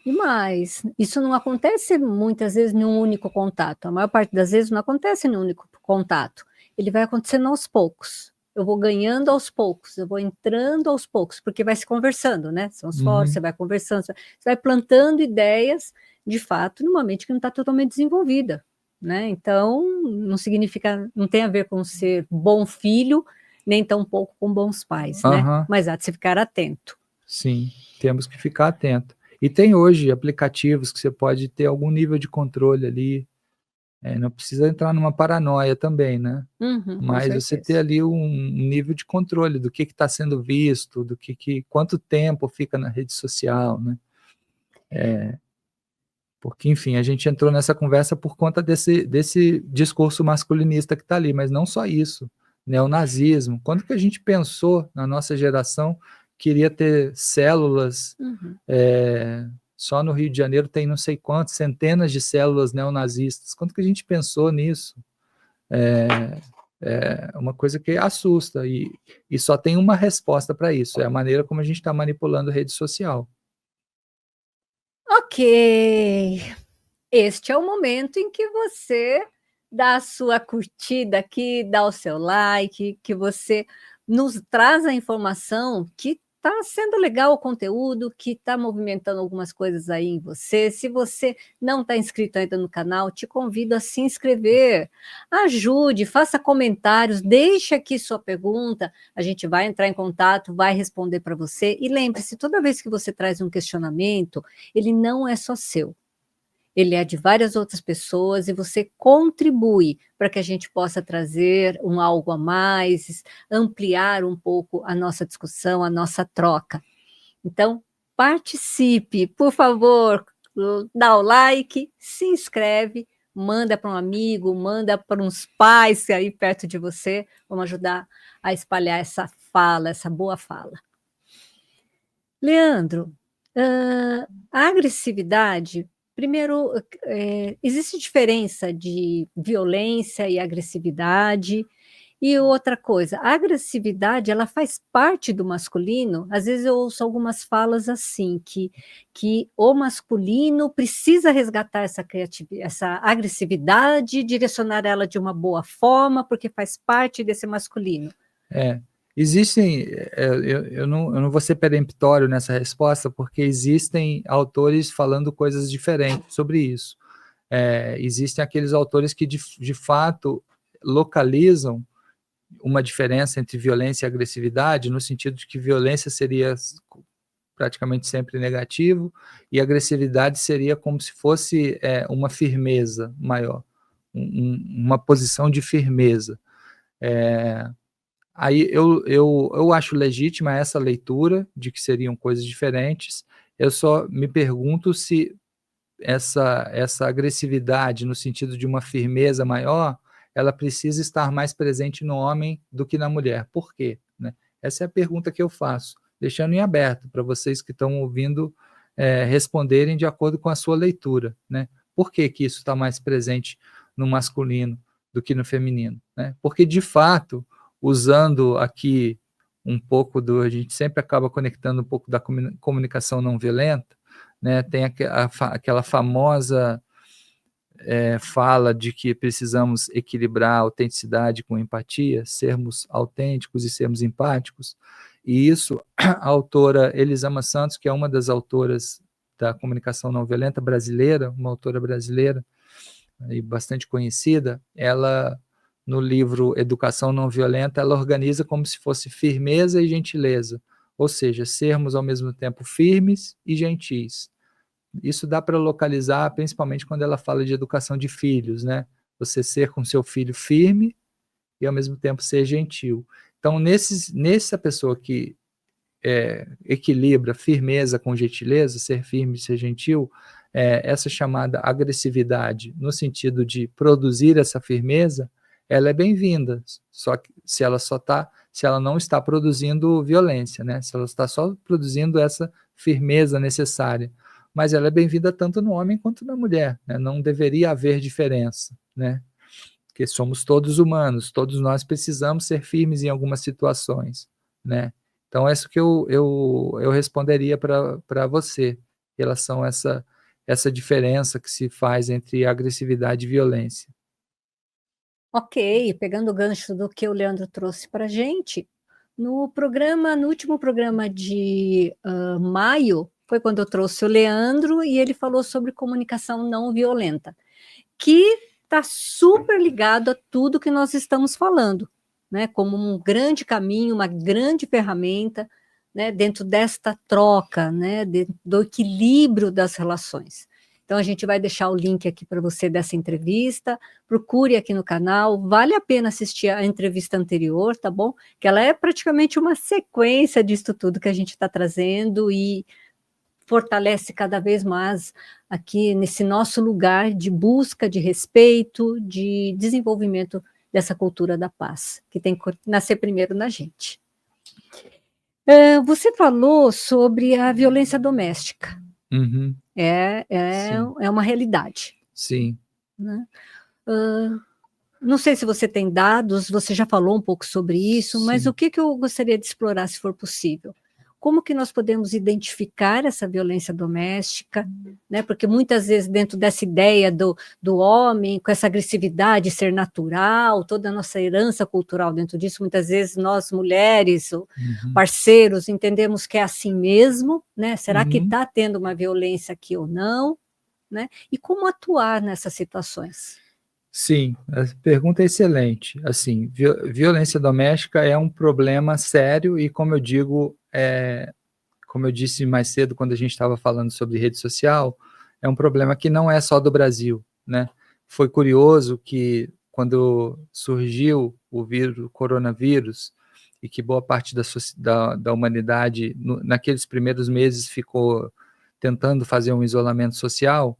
E mais, isso não acontece muitas vezes em um único contato. A maior parte das vezes não acontece em um único contato. Ele vai acontecendo aos poucos. Eu vou ganhando aos poucos, eu vou entrando aos poucos, porque vai se conversando, né? São os foros, você vai conversando, você vai plantando ideias, de fato, numa mente que não está totalmente desenvolvida, né? Então, não significa, não tem a ver com ser bom filho, nem tampouco com bons pais, né? Mas há de se ficar atento. Sim, temos que ficar atento. E tem hoje aplicativos que você pode ter algum nível de controle ali, não precisa entrar numa paranoia também, né? Mas você ter ali um nível de controle do que está sendo visto, quanto tempo fica na rede social, né? Porque, enfim, a gente entrou nessa conversa por conta desse discurso masculinista que está ali, mas não só isso, neonazismo. Quando que a gente pensou, na nossa geração, que iria ter células, só no Rio de Janeiro tem não sei quantas, centenas de células neonazistas. Quando que a gente pensou nisso? É uma coisa que assusta, e só tem uma resposta para isso, é a maneira como a gente está manipulando a rede social. Ok, este é o momento em que você dá a sua curtida aqui, dá o seu like, que você nos traz a informação que está sendo legal o conteúdo, que está movimentando algumas coisas aí em você. Se você não está inscrito ainda no canal, te convido a se inscrever. Ajude, faça comentários, deixe aqui sua pergunta, a gente vai entrar em contato, vai responder para você. E lembre-se, toda vez que você traz um questionamento, ele não é só seu. Ele é de várias outras pessoas e você contribui para que a gente possa trazer algo a mais, ampliar um pouco a nossa discussão, a nossa troca. Então, participe, por favor, dá o like, se inscreve, manda para um amigo, manda para uns pais aí perto de você, vamos ajudar a espalhar essa fala, essa boa fala. Leandro, a agressividade, primeiro, existe diferença de violência e agressividade? E outra coisa, a agressividade, ela faz parte do masculino? Às vezes eu ouço algumas falas assim, que o masculino precisa resgatar essa agressividade, direcionar ela de uma boa forma, porque faz parte desse masculino. Existem, eu não vou ser peremptório nessa resposta, porque existem autores falando coisas diferentes sobre isso. Existem aqueles autores que, de fato, localizam uma diferença entre violência e agressividade, no sentido de que violência seria praticamente sempre negativo, e agressividade seria como se fosse uma firmeza maior, uma posição de firmeza. Aí eu acho legítima essa leitura de que seriam coisas diferentes. Eu só me pergunto se essa agressividade, no sentido de uma firmeza maior, ela precisa estar mais presente no homem do que na mulher. Por quê? Né? Essa é a pergunta que eu faço, deixando em aberto para vocês que estão ouvindo responderem de acordo com a sua leitura. Né? Por que isso está mais presente no masculino do que no feminino? Né? Porque, de fato, usando aqui um pouco a gente sempre acaba conectando um pouco da comunicação não violenta, né? Tem aquela famosa fala de que precisamos equilibrar a autenticidade com empatia, sermos autênticos e sermos empáticos, e isso a autora Elisama Santos, que é uma das autoras da comunicação não violenta brasileira, uma autora brasileira e bastante conhecida, ela, no livro Educação Não Violenta, ela organiza como se fosse firmeza e gentileza, ou seja, sermos ao mesmo tempo firmes e gentis. Isso dá para localizar, principalmente quando ela fala de educação de filhos, né? Você ser com seu filho firme e ao mesmo tempo ser gentil. Então, nessa pessoa que equilibra firmeza com gentileza, ser firme e ser gentil, essa chamada agressividade, no sentido de produzir essa firmeza, ela é bem-vinda, só que se ela não está produzindo violência, né? Se ela está só produzindo essa firmeza necessária, mas ela é bem-vinda tanto no homem quanto na mulher, né? Não deveria haver diferença, né? Porque somos todos humanos, todos nós precisamos ser firmes em algumas situações, né? Então, é isso que eu responderia para você, em relação a essa diferença que se faz entre agressividade e violência. Ok, pegando o gancho do que o Leandro trouxe para a gente, no último programa de maio, foi quando eu trouxe o Leandro e ele falou sobre comunicação não violenta, que está super ligado a tudo que nós estamos falando, né? Como um grande caminho, uma grande ferramenta, né? Dentro desta troca, né? Do equilíbrio das relações. Então, a gente vai deixar o link aqui para você dessa entrevista, procure aqui no canal, vale a pena assistir a entrevista anterior, tá bom? Que ela é praticamente uma sequência disso tudo que a gente está trazendo e fortalece cada vez mais aqui nesse nosso lugar de busca de respeito, de desenvolvimento dessa cultura da paz, que tem que nascer primeiro na gente. Você falou sobre a violência doméstica. Uhum. É uma realidade. Sim. Né? Não sei se você tem dados, você já falou um pouco sobre isso, Sim. mas o que eu gostaria de explorar, se for possível? Como que nós podemos identificar essa violência doméstica, né? Porque muitas vezes dentro dessa ideia do homem, com essa agressividade ser natural, toda a nossa herança cultural dentro disso, muitas vezes nós mulheres, parceiros, entendemos que é assim mesmo, né? Será que está tendo uma violência aqui ou não? Né? E como atuar nessas situações? Sim, a pergunta é excelente. Assim, violência doméstica é um problema sério e, como eu digo, como eu disse mais cedo quando a gente estava falando sobre rede social, é um problema que não é só do Brasil, né? Foi curioso que quando surgiu o coronavírus, e que boa parte da humanidade, naqueles primeiros meses, ficou tentando fazer um isolamento social,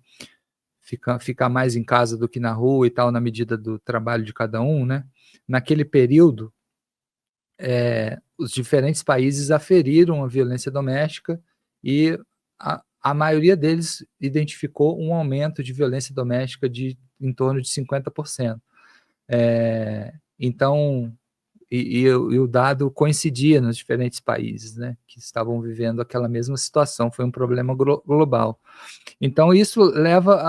ficar mais em casa do que na rua e tal, na medida do trabalho de cada um, né? Naquele período, os diferentes países aferiram a violência doméstica e a maioria deles identificou um aumento de violência doméstica de em torno de 50%. Então, e o dado coincidia nos diferentes países, né, que estavam vivendo aquela mesma situação, foi um problema global. Então, isso leva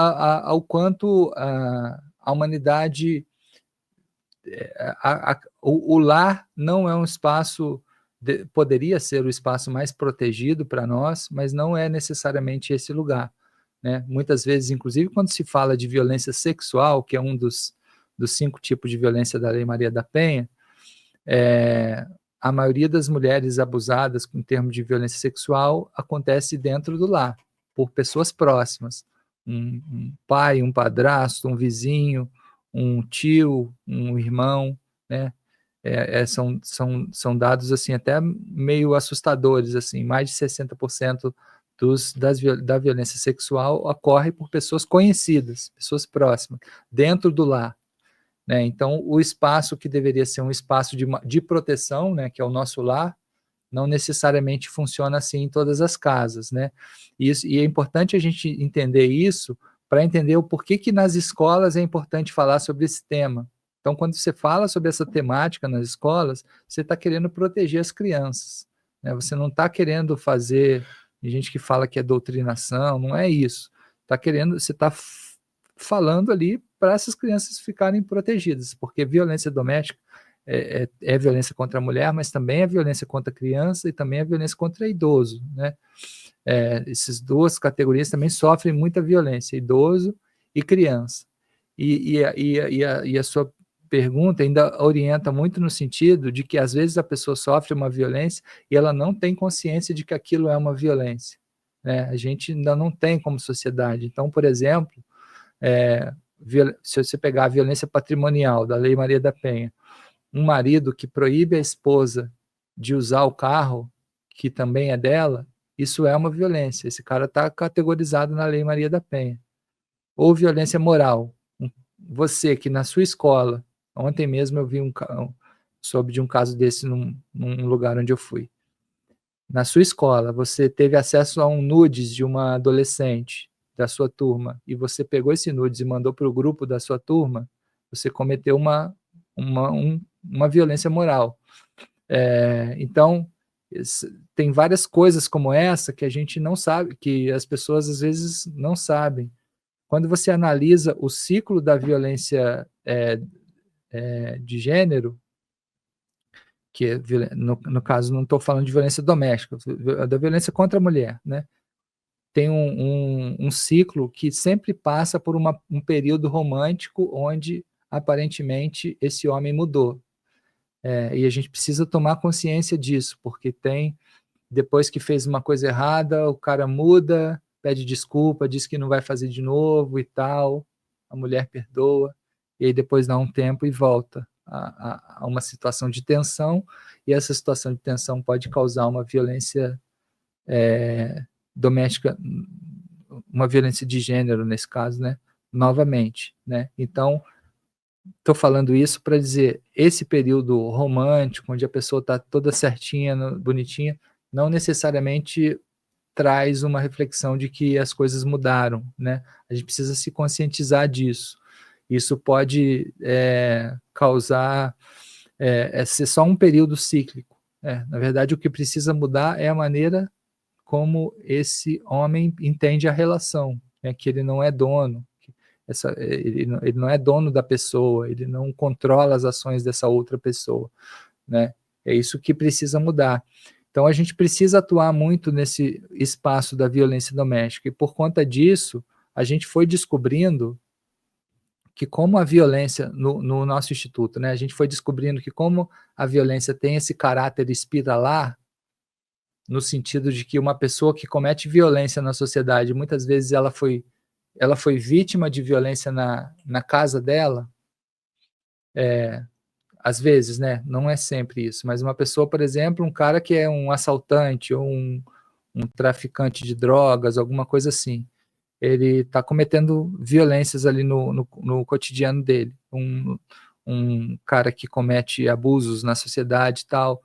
ao quanto a humanidade, o lar não é um espaço, poderia ser o espaço mais protegido para nós, mas não é necessariamente esse lugar, né? Muitas vezes, inclusive, quando se fala de violência sexual, que é um dos 5 tipos de violência da Lei Maria da Penha, a maioria das mulheres abusadas em termos de violência sexual acontece dentro do lar, por pessoas próximas, um pai, um padrasto, um vizinho, um tio, um irmão, né? São dados assim até meio assustadores, assim, mais de 60% da violência sexual ocorre por pessoas conhecidas, pessoas próximas, dentro do lar. Né? Então, o espaço que deveria ser um espaço de proteção, né, que é o nosso lar, não necessariamente funciona assim em todas as casas. Né? E é importante a gente entender isso para entender o porquê que nas escolas é importante falar sobre esse tema. Então, quando você fala sobre essa temática nas escolas, você está querendo proteger as crianças. Né? Você não está querendo fazer... Tem gente que fala que é doutrinação, não é isso. Você está falando ali para essas crianças ficarem protegidas, porque violência doméstica é violência contra a mulher, mas também é violência contra a criança e também é violência contra idoso, né? Essas duas categorias também sofrem muita violência, idoso e criança. E a sua pergunta ainda orienta muito no sentido de que às vezes a pessoa sofre uma violência e ela não tem consciência de que aquilo é uma violência, né? A gente ainda não tem como sociedade. Então, por exemplo, se você pegar a violência patrimonial da Lei Maria da Penha, um marido que proíbe a esposa de usar o carro que também é dela, isso é uma violência. Esse cara está categorizado na Lei Maria da Penha. Ou violência moral. Você que na sua escola, ontem mesmo eu vi soube de um caso desse num lugar onde eu fui. Na sua escola, você teve acesso a um nudes de uma adolescente da sua turma e você pegou esse nudes e mandou para o grupo da sua turma, você cometeu uma violência moral. Então, tem várias coisas como essa que a gente não sabe, que as pessoas às vezes não sabem. Quando você analisa o ciclo da violência de gênero, que no caso não estou falando de violência doméstica, da violência contra a mulher, né? Tem um ciclo que sempre passa por um período romântico onde aparentemente esse homem mudou. E a gente precisa tomar consciência disso, porque depois que fez uma coisa errada, o cara muda, pede desculpa, diz que não vai fazer de novo e tal, a mulher perdoa, e aí depois dá um tempo e volta a uma situação de tensão, e essa situação de tensão pode causar uma violência doméstica, uma violência de gênero nesse caso, né? Novamente, né? Então, estou falando isso para dizer, esse período romântico, onde a pessoa está toda certinha, bonitinha, não necessariamente traz uma reflexão de que as coisas mudaram, né? A gente precisa se conscientizar disso. Isso pode causar, ser só um período cíclico. Na verdade, o que precisa mudar é a maneira como esse homem entende a relação, né? Que ele não é dono, ele não é dono da pessoa, ele não controla as ações dessa outra pessoa, né? É isso que precisa mudar. Então, a gente precisa atuar muito nesse espaço da violência doméstica, e por conta disso, a gente foi descobrindo que como a violência, no nosso instituto, né, a gente foi descobrindo que como a violência tem esse caráter espiralar, no sentido de que uma pessoa que comete violência na sociedade, muitas vezes ela foi vítima de violência na casa dela, às vezes, né, não é sempre isso, mas uma pessoa, por exemplo, um cara que é um assaltante ou um traficante de drogas, alguma coisa assim, ele está cometendo violências ali no cotidiano dele, um cara que comete abusos na sociedade e tal,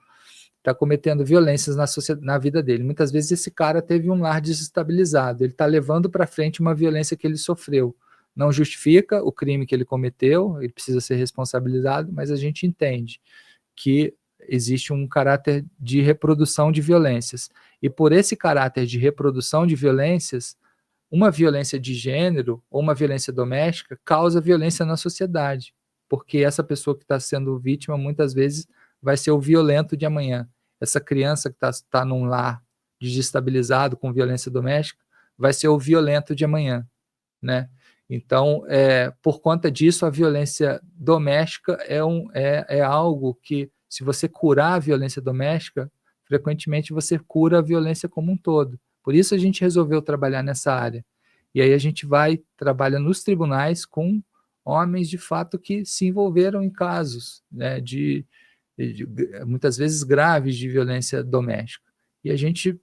está cometendo violências na vida dele. Muitas vezes esse cara teve um lar desestabilizado, ele está levando para frente uma violência que ele sofreu. Não justifica o crime que ele cometeu, ele precisa ser responsabilizado, mas a gente entende que existe um caráter de reprodução de violências. E por esse caráter de reprodução de violências, uma violência de gênero ou uma violência doméstica causa violência na sociedade, porque essa pessoa que está sendo vítima muitas vezes vai ser o violento de amanhã. Essa criança que está num lar desestabilizado com violência doméstica vai ser o violento de amanhã, né? Então, por conta disso, a violência doméstica é algo que, se você curar a violência doméstica, frequentemente você cura a violência como um todo. Por isso a gente resolveu trabalhar nessa área. E aí a gente trabalha nos tribunais com homens, de fato, que se envolveram em casos, né, muitas vezes graves de violência doméstica. E a gente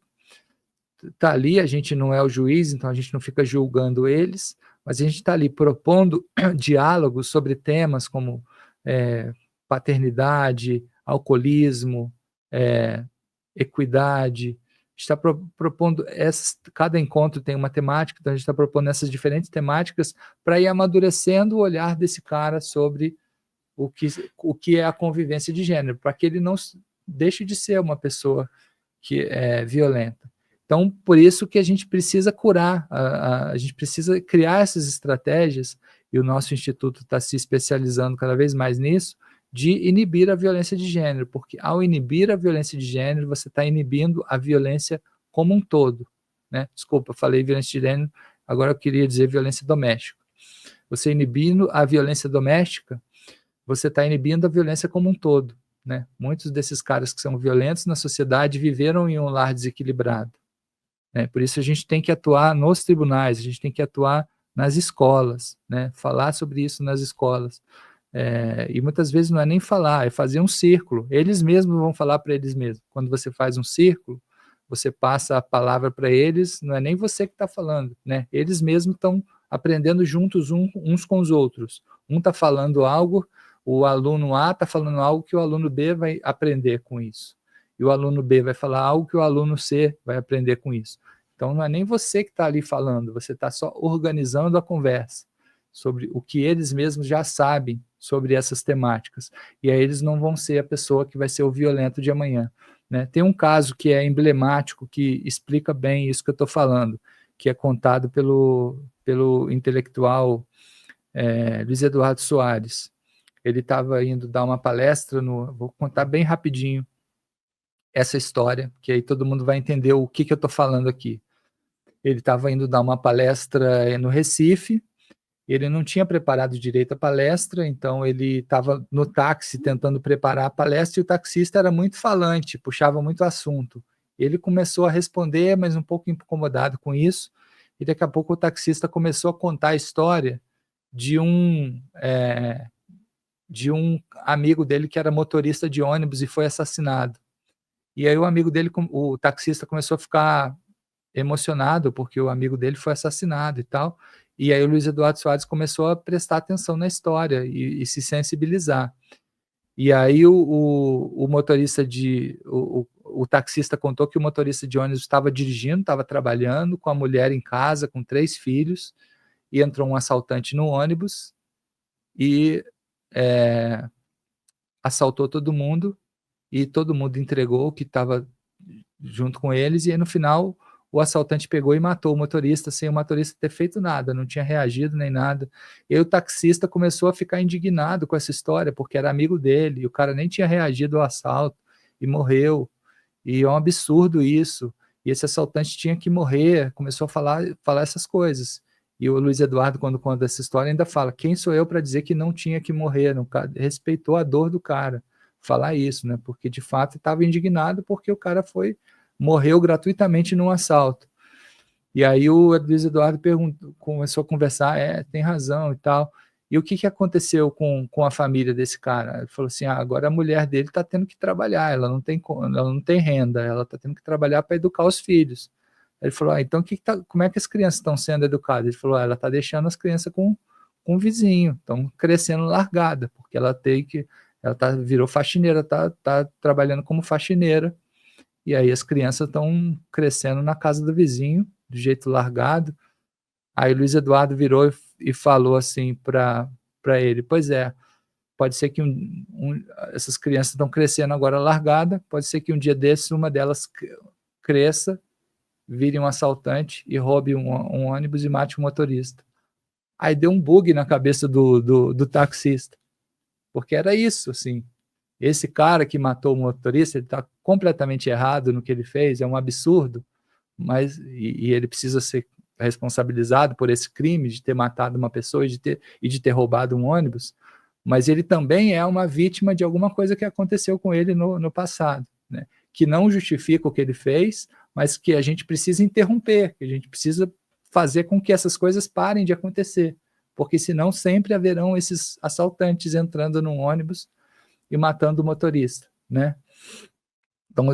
está ali, a gente não é o juiz, então a gente não fica julgando eles, mas a gente está ali propondo diálogos sobre temas como paternidade, alcoolismo, equidade. A gente está propondo, cada encontro tem uma temática, então a gente está propondo essas diferentes temáticas para ir amadurecendo o olhar desse cara sobre o que é a convivência de gênero, para que ele não deixe de ser uma pessoa que é violenta. Então, por isso que a gente precisa curar, a gente precisa criar essas estratégias, e o nosso instituto está se especializando cada vez mais nisso, de inibir a violência de gênero, porque ao inibir a violência de gênero, você está inibindo a violência como um todo, né? Desculpa, eu falei violência de gênero, agora eu queria dizer violência doméstica. Você inibindo a violência doméstica, você está inibindo a violência como um todo, né? Muitos desses caras que são violentos na sociedade viveram em um lar desequilibrado, né? Por isso a gente tem que atuar nos tribunais, a gente tem que atuar nas escolas, né? Falar sobre isso nas escolas. E muitas vezes não é nem falar, é fazer um círculo. Eles mesmos vão falar para eles mesmos. Quando você faz um círculo, você passa a palavra para eles, não é nem você que está falando, né? Eles mesmos estão aprendendo juntos uns com os outros. Um está falando algo, o aluno A está falando algo que o aluno B vai aprender com isso. E o aluno B vai falar algo que o aluno C vai aprender com isso. Então, não é nem você que está ali falando, você está só organizando a conversa sobre o que eles mesmos já sabem sobre essas temáticas. E aí eles não vão ser a pessoa que vai ser o violento de amanhã. Né? Tem um caso que é emblemático, que explica bem isso que eu estou falando, que é contado pelo intelectual Luiz Eduardo Soares. Ele estava indo dar uma palestra, vou contar bem rapidinho essa história, que aí todo mundo vai entender o que eu estou falando aqui. Ele estava indo dar uma palestra no Recife, ele não tinha preparado direito a palestra, então ele estava no táxi tentando preparar a palestra e o taxista era muito falante, puxava muito assunto. Ele começou a responder, mas um pouco incomodado com isso, e daqui a pouco o taxista começou a contar a história de um amigo dele que era motorista de ônibus e foi assassinado. E aí o amigo dele, o taxista, começou a ficar emocionado porque o amigo dele foi assassinado e tal. E aí o Luiz Eduardo Soares começou a prestar atenção na história e se sensibilizar. E aí o motorista o taxista contou que o motorista de ônibus estava dirigindo, estava trabalhando com a mulher em casa, com 3 filhos, e entrou um assaltante no ônibus e assaltou todo mundo, e todo mundo entregou o que estava junto com eles, e aí no final o assaltante pegou e matou o motorista, sem o motorista ter feito nada, não tinha reagido nem nada. E aí o taxista começou a ficar indignado com essa história, porque era amigo dele, e o cara nem tinha reagido ao assalto, e morreu, e é um absurdo isso, e esse assaltante tinha que morrer, começou a falar essas coisas. E o Luiz Eduardo, quando conta essa história, ainda fala, quem sou eu para dizer que não tinha que morrer, não, respeitou a dor do cara, falar isso, né? Porque de fato estava indignado porque o cara morreu gratuitamente num assalto. E aí o Luiz Eduardo começou a conversar, tem razão e tal. E o que aconteceu com a família desse cara? Ele falou assim, agora a mulher dele está tendo que trabalhar, ela não tem renda, ela está tendo que trabalhar para educar os filhos. Ele falou, então como é que as crianças estão sendo educadas? Ele falou, ela está deixando as crianças com o vizinho, estão crescendo largada, porque ela virou faxineira, tá trabalhando como faxineira, e aí as crianças estão crescendo na casa do vizinho, do jeito largado. Aí o Luiz Eduardo virou e falou assim para ele, pois é, pode ser que essas crianças estão crescendo agora largada, pode ser que um dia desses uma delas cresça, vire um assaltante e roube um ônibus e mate o motorista. Aí deu um bug na cabeça do taxista, porque era isso, assim, esse cara que matou o motorista, ele está completamente errado no que ele fez, é um absurdo, mas e ele precisa ser responsabilizado por esse crime de ter matado uma pessoa e de ter roubado um ônibus, mas ele também é uma vítima de alguma coisa que aconteceu com ele no passado, né? Que não justifica o que ele fez, mas que a gente precisa interromper, que a gente precisa fazer com que essas coisas parem de acontecer, porque senão sempre haverão esses assaltantes entrando num ônibus e matando o motorista, né? Então,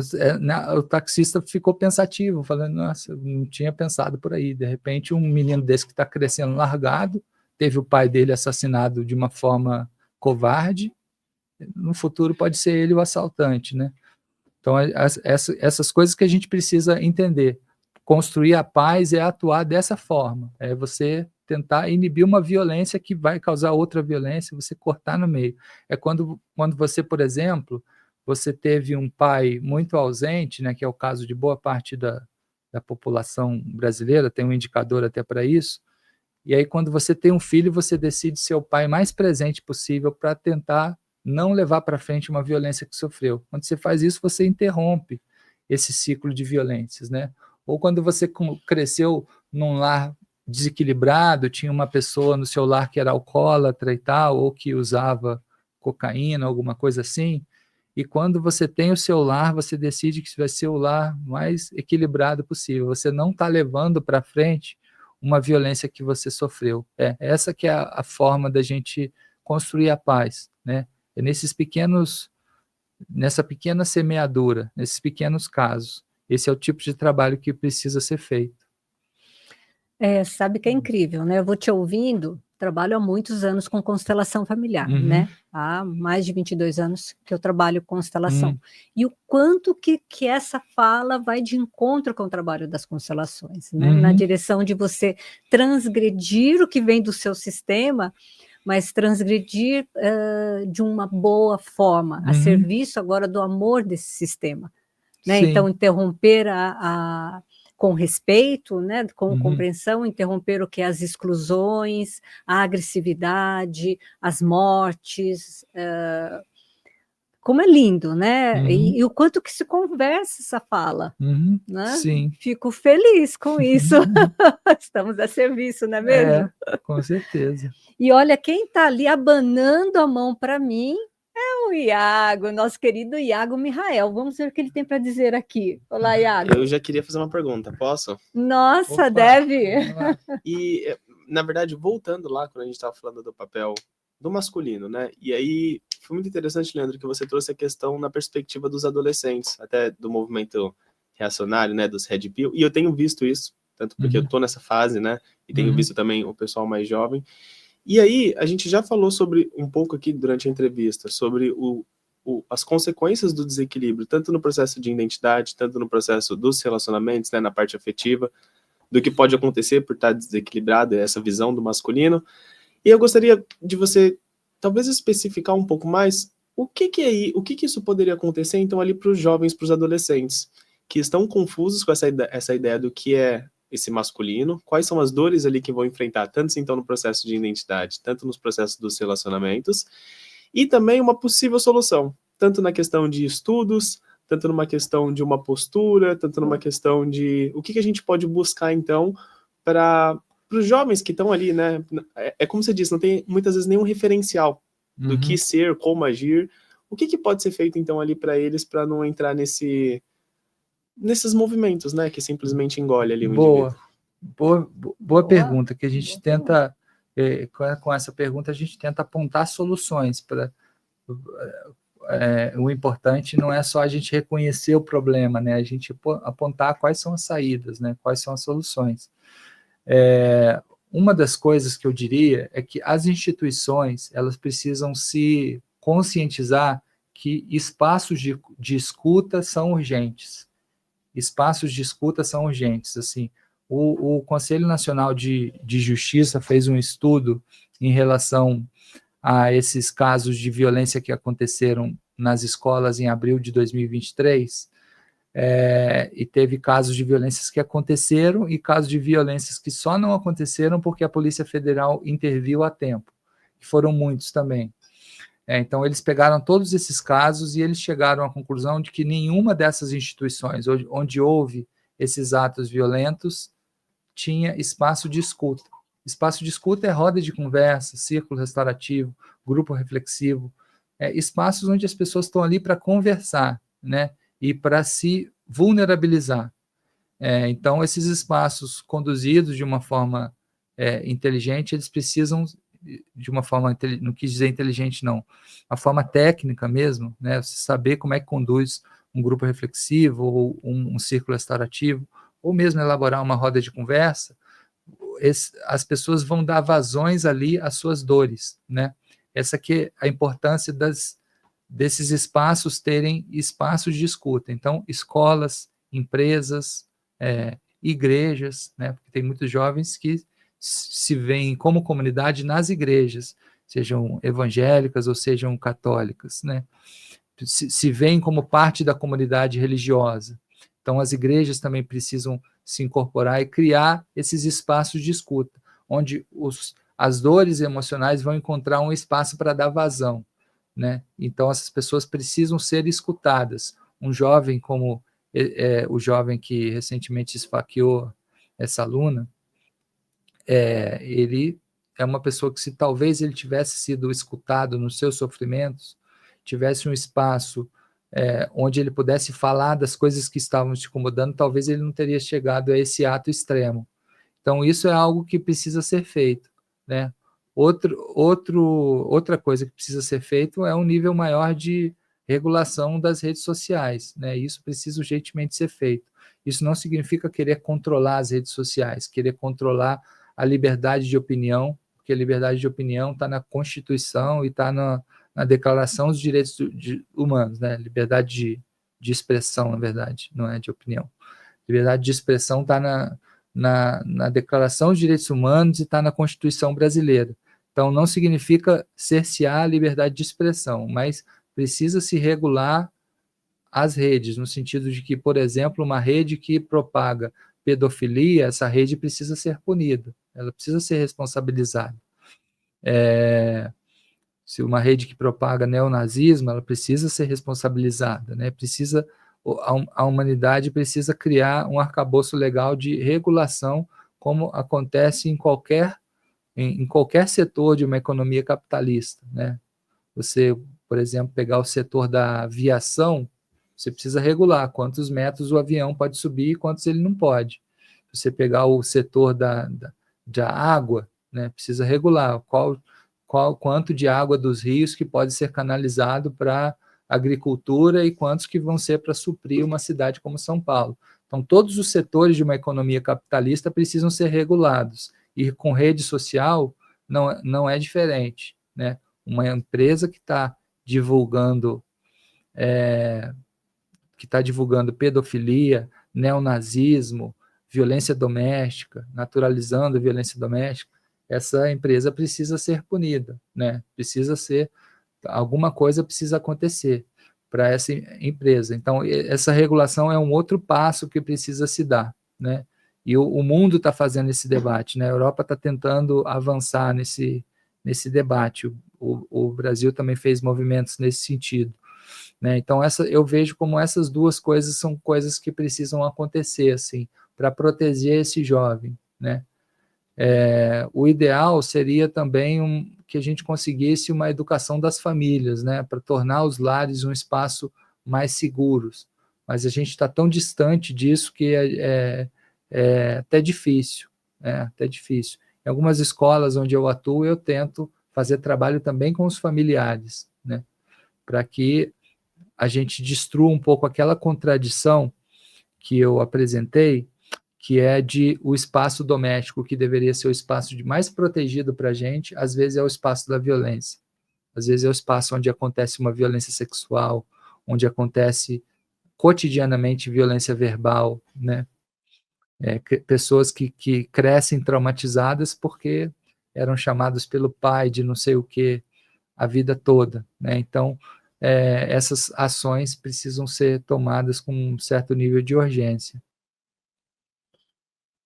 o taxista ficou pensativo, falando, nossa, eu não tinha pensado por aí. De repente, um menino desse que está crescendo largado, teve o pai dele assassinado de uma forma covarde, no futuro pode ser ele o assaltante, né? Então, essas coisas que a gente precisa entender. Construir a paz é atuar dessa forma, é você tentar inibir uma violência que vai causar outra violência, você cortar no meio. É quando você, por exemplo, você teve um pai muito ausente, né, que é o caso de boa parte da população brasileira, tem um indicador até para isso, e aí quando você tem um filho, você decide ser o pai mais presente possível para tentar não levar para frente uma violência que sofreu. Quando você faz isso, você interrompe esse ciclo de violências, né? Ou quando você cresceu num lar desequilibrado, tinha uma pessoa no seu lar que era alcoólatra e tal, ou que usava cocaína, alguma coisa assim, e quando você tem o seu lar, você decide que vai ser o lar mais equilibrado possível. Você não está levando para frente uma violência que você sofreu. Essa que é a forma da gente construir a paz, né? É nessa pequena semeadura, nesses pequenos casos. esse é o tipo de trabalho que precisa ser feito. Sabe que é incrível, né? Eu vou te ouvindo, trabalho há muitos anos com constelação familiar, né? Há mais de 22 anos que eu trabalho com constelação. E o quanto que essa fala vai de encontro com o trabalho das constelações, né? Na direção de você transgredir o que vem do seu sistema, mas transgredir de uma boa forma, a serviço agora do amor desse sistema, né? Então, interromper com respeito, né, com compreensão, interromper o que é as exclusões, a agressividade, as mortes, como é lindo, né? E o quanto que se conversa essa fala, né? Sim. Fico feliz com isso. Estamos a serviço, não é mesmo? Com certeza. E olha, quem está ali abanando a mão para mim é o Iago, nosso querido Iago Mihael. Vamos ver o que ele tem para dizer aqui. Olá, Iago. Eu já queria fazer uma pergunta, posso? Nossa, deve. E, na verdade, voltando lá, quando a gente estava falando do papel do masculino, né? E aí, foi muito interessante, Leandro, que você trouxe a questão na perspectiva dos adolescentes, até do movimento reacionário, né? Dos Red Pill. E eu tenho visto isso, tanto porque eu tô nessa fase, né? E tenho visto também o pessoal mais jovem. E aí, a gente já falou sobre, um pouco aqui durante a entrevista, sobre as consequências do desequilíbrio, tanto no processo de identidade, tanto no processo dos relacionamentos, né, na parte afetiva, do que pode acontecer por estar desequilibrado, essa visão do masculino. E eu gostaria de você, talvez, especificar um pouco mais o que isso poderia acontecer, então, ali para os jovens, para os adolescentes, que estão confusos com essa ideia do que é esse masculino, quais são as dores ali que vão enfrentar, tanto então no processo de identidade, tanto nos processos dos relacionamentos, e também uma possível solução, tanto na questão de estudos, tanto numa questão de uma postura, tanto numa questão de o que a gente pode buscar, então, para os jovens que estão ali, né? É como você disse, não tem muitas vezes nenhum referencial do que ser, como agir. O que pode ser feito, então, ali para eles, para não entrar nesses movimentos, né? Que simplesmente engole ali o indivíduo. Boa pergunta, que a gente tenta, com essa pergunta, a gente tenta apontar soluções para... o importante não é só a gente reconhecer o problema, né? A gente apontar quais são as saídas, né? Quais são as soluções. Uma das coisas que eu diria é que as instituições, elas precisam se conscientizar que espaços de escuta são urgentes. Espaços de escuta são urgentes. Assim, o Conselho Nacional de Justiça fez um estudo em relação a esses casos de violência que aconteceram nas escolas em abril de 2023, e teve casos de violências que aconteceram e casos de violências que só não aconteceram porque a Polícia Federal interviu a tempo, que foram muitos também. Então, eles pegaram todos esses casos e eles chegaram à conclusão de que nenhuma dessas instituições onde houve esses atos violentos tinha espaço de escuta. Espaço de escuta é roda de conversa, círculo restaurativo, grupo reflexivo, espaços onde as pessoas estão ali para conversar, né, e para se vulnerabilizar. Então, esses espaços conduzidos de uma forma inteligente, eles precisam de uma forma, não quis dizer inteligente não, a forma técnica mesmo, né, você saber como é que conduz um grupo reflexivo, ou um círculo restaurativo, ou mesmo elaborar uma roda de conversa, as pessoas vão dar vazões ali às suas dores, né? Essa que é a importância desses espaços terem espaços de escuta. Então, escolas, empresas, igrejas, né? Porque tem muitos jovens que se veem como comunidade nas igrejas, sejam evangélicas ou sejam católicas, né? Se veem como parte da comunidade religiosa. Então, as igrejas também precisam se incorporar e criar esses espaços de escuta, onde as dores emocionais vão encontrar um espaço para dar vazão, né? Então, essas pessoas precisam ser escutadas. Um jovem como o jovem que recentemente esfaqueou essa aluna, ele é uma pessoa que, se talvez ele tivesse sido escutado nos seus sofrimentos, tivesse um espaço onde ele pudesse falar das coisas que estavam te incomodando, talvez ele não teria chegado a esse ato extremo. Então, isso é algo que precisa ser feito, né? Outra coisa que precisa ser feito é um nível maior de regulação das redes sociais, né? Isso precisa urgentemente ser feito. Isso não significa querer controlar as redes sociais, querer controlar a liberdade de opinião, porque a liberdade de opinião está na Constituição e está na Declaração dos Direitos Humanos, né? Liberdade de expressão, na verdade, não é de opinião. Liberdade de expressão está na Declaração dos Direitos Humanos e está na Constituição brasileira. Então, não significa cercear a liberdade de expressão, mas precisa se regular as redes, no sentido de que, por exemplo, uma rede que propaga pedofilia, essa rede precisa ser punida, ela precisa ser responsabilizada. Se uma rede que propaga neonazismo, ela precisa ser responsabilizada, né? A humanidade precisa criar um arcabouço legal de regulação, como acontece em qualquer setor de uma economia capitalista, né? Você, por exemplo, pegar o setor da aviação, você precisa regular quantos metros o avião pode subir e quantos ele não pode. Você pegar o setor da água, né, precisa regular quanto de água dos rios que pode ser canalizado para agricultura e quantos que vão ser para suprir uma cidade como São Paulo. Então, todos os setores de uma economia capitalista precisam ser regulados. E com rede social não é diferente, né? Uma empresa que está divulgando pedofilia, neonazismo, violência doméstica, naturalizando a violência doméstica, essa empresa precisa ser punida, né? Alguma coisa precisa acontecer para essa empresa. Então, essa regulação é um outro passo que precisa se dar, né? E o mundo está fazendo esse debate, né? A Europa está tentando avançar nesse debate. O Brasil também fez movimentos nesse sentido, né? Então, eu vejo como essas duas coisas são coisas que precisam acontecer, assim, para proteger esse jovem, né? O ideal seria também que a gente conseguisse uma educação das famílias, né? Para tornar os lares um espaço mais seguros. Mas a gente está tão distante disso que é até difícil, até difícil. Em algumas escolas onde eu atuo, eu tento fazer trabalho também com os familiares, né? Para que a gente destrua um pouco aquela contradição que eu apresentei, que é de o espaço doméstico, que deveria ser o espaço mais protegido para a gente, às vezes é o espaço da violência. Às vezes é o espaço onde acontece uma violência sexual, onde acontece cotidianamente violência verbal, né? Pessoas que crescem traumatizadas porque eram chamadas pelo pai de não sei o que a vida toda, né? Então, essas ações precisam ser tomadas com um certo nível de urgência.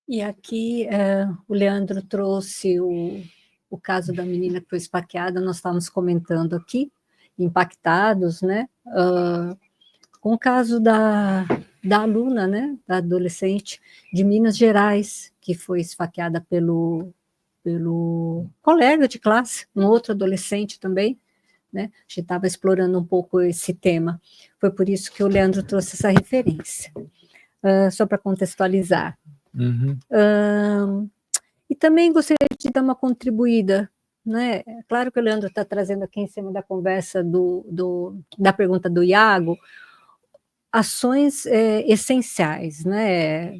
E aqui o Leandro trouxe o caso da menina que foi esfaqueada, nós estávamos comentando aqui, impactados, né? Com o caso da aluna, né? Da adolescente de Minas Gerais, que foi esfaqueada pelo colega de classe, um outro adolescente também, né? A gente estava explorando um pouco esse tema. Foi por isso que o Leandro trouxe essa referência. Só para contextualizar. Uhum. E também gostaria de dar uma contribuída, né? Claro que o Leandro está trazendo aqui em cima da conversa da pergunta do Iago, ações essenciais, né?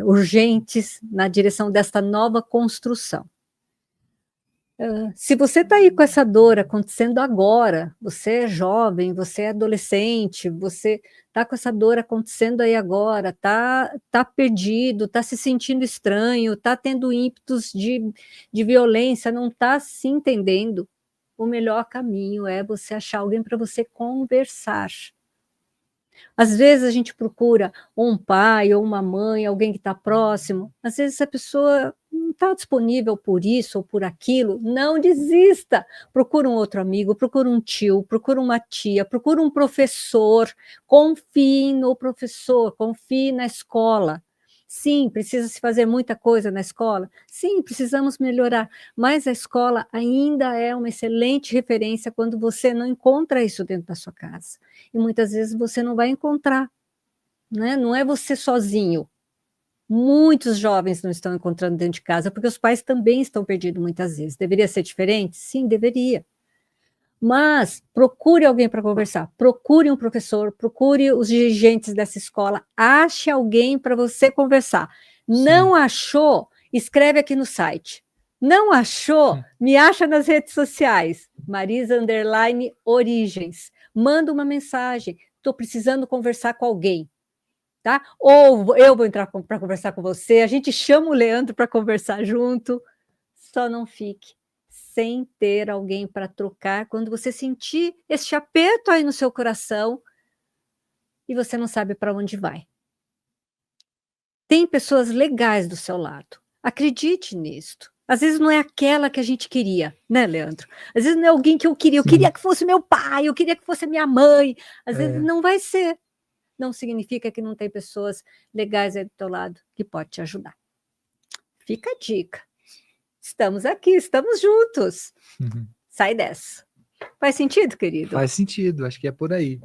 Urgentes na direção desta nova construção. Se você está aí com essa dor acontecendo agora, você é jovem, você é adolescente, você está com essa dor acontecendo aí agora, tá perdido, está se sentindo estranho, está tendo ímpetos de violência, não está se entendendo, o melhor caminho é você achar alguém para você conversar. Às vezes a gente procura um pai ou uma mãe, alguém que está próximo. Às vezes essa pessoa não está disponível por isso ou por aquilo. Não desista. Procura um outro amigo, procura um tio, procura uma tia, procura um professor. Confie no professor, confie na escola. Sim, precisa se fazer muita coisa na escola. Sim, precisamos melhorar. Mas a escola ainda é uma excelente referência quando você não encontra isso dentro da sua casa. E muitas vezes você não vai encontrar, né? Não é você sozinho. Muitos jovens não estão encontrando dentro de casa, porque os pais também estão perdidos muitas vezes. Deveria ser diferente? Sim, deveria. Mas procure alguém para conversar, procure um professor, procure os dirigentes dessa escola, ache alguém para você conversar. Não achou? Escreve aqui no site. Não achou? Me acha nas redes sociais, Marisa_Origens. Manda uma mensagem, estou precisando conversar com alguém. Tá? Ou eu vou entrar para conversar com você, a gente chama o Leandro para conversar junto. Só não fique sem ter alguém para trocar quando você sentir esse aperto aí no seu coração e você não sabe para onde vai. Tem pessoas legais do seu lado. Acredite nisto. Às vezes não é aquela que a gente queria, né, Leandro? Às vezes não é alguém que eu queria. Eu queria que fosse meu pai, eu queria que fosse minha mãe. Às vezes não vai ser. Não significa que não tem pessoas legais aí do teu lado que pode te ajudar. Fica a dica. Estamos aqui, estamos juntos. Sai dessa. Faz sentido, querido? Faz sentido, acho que é por aí.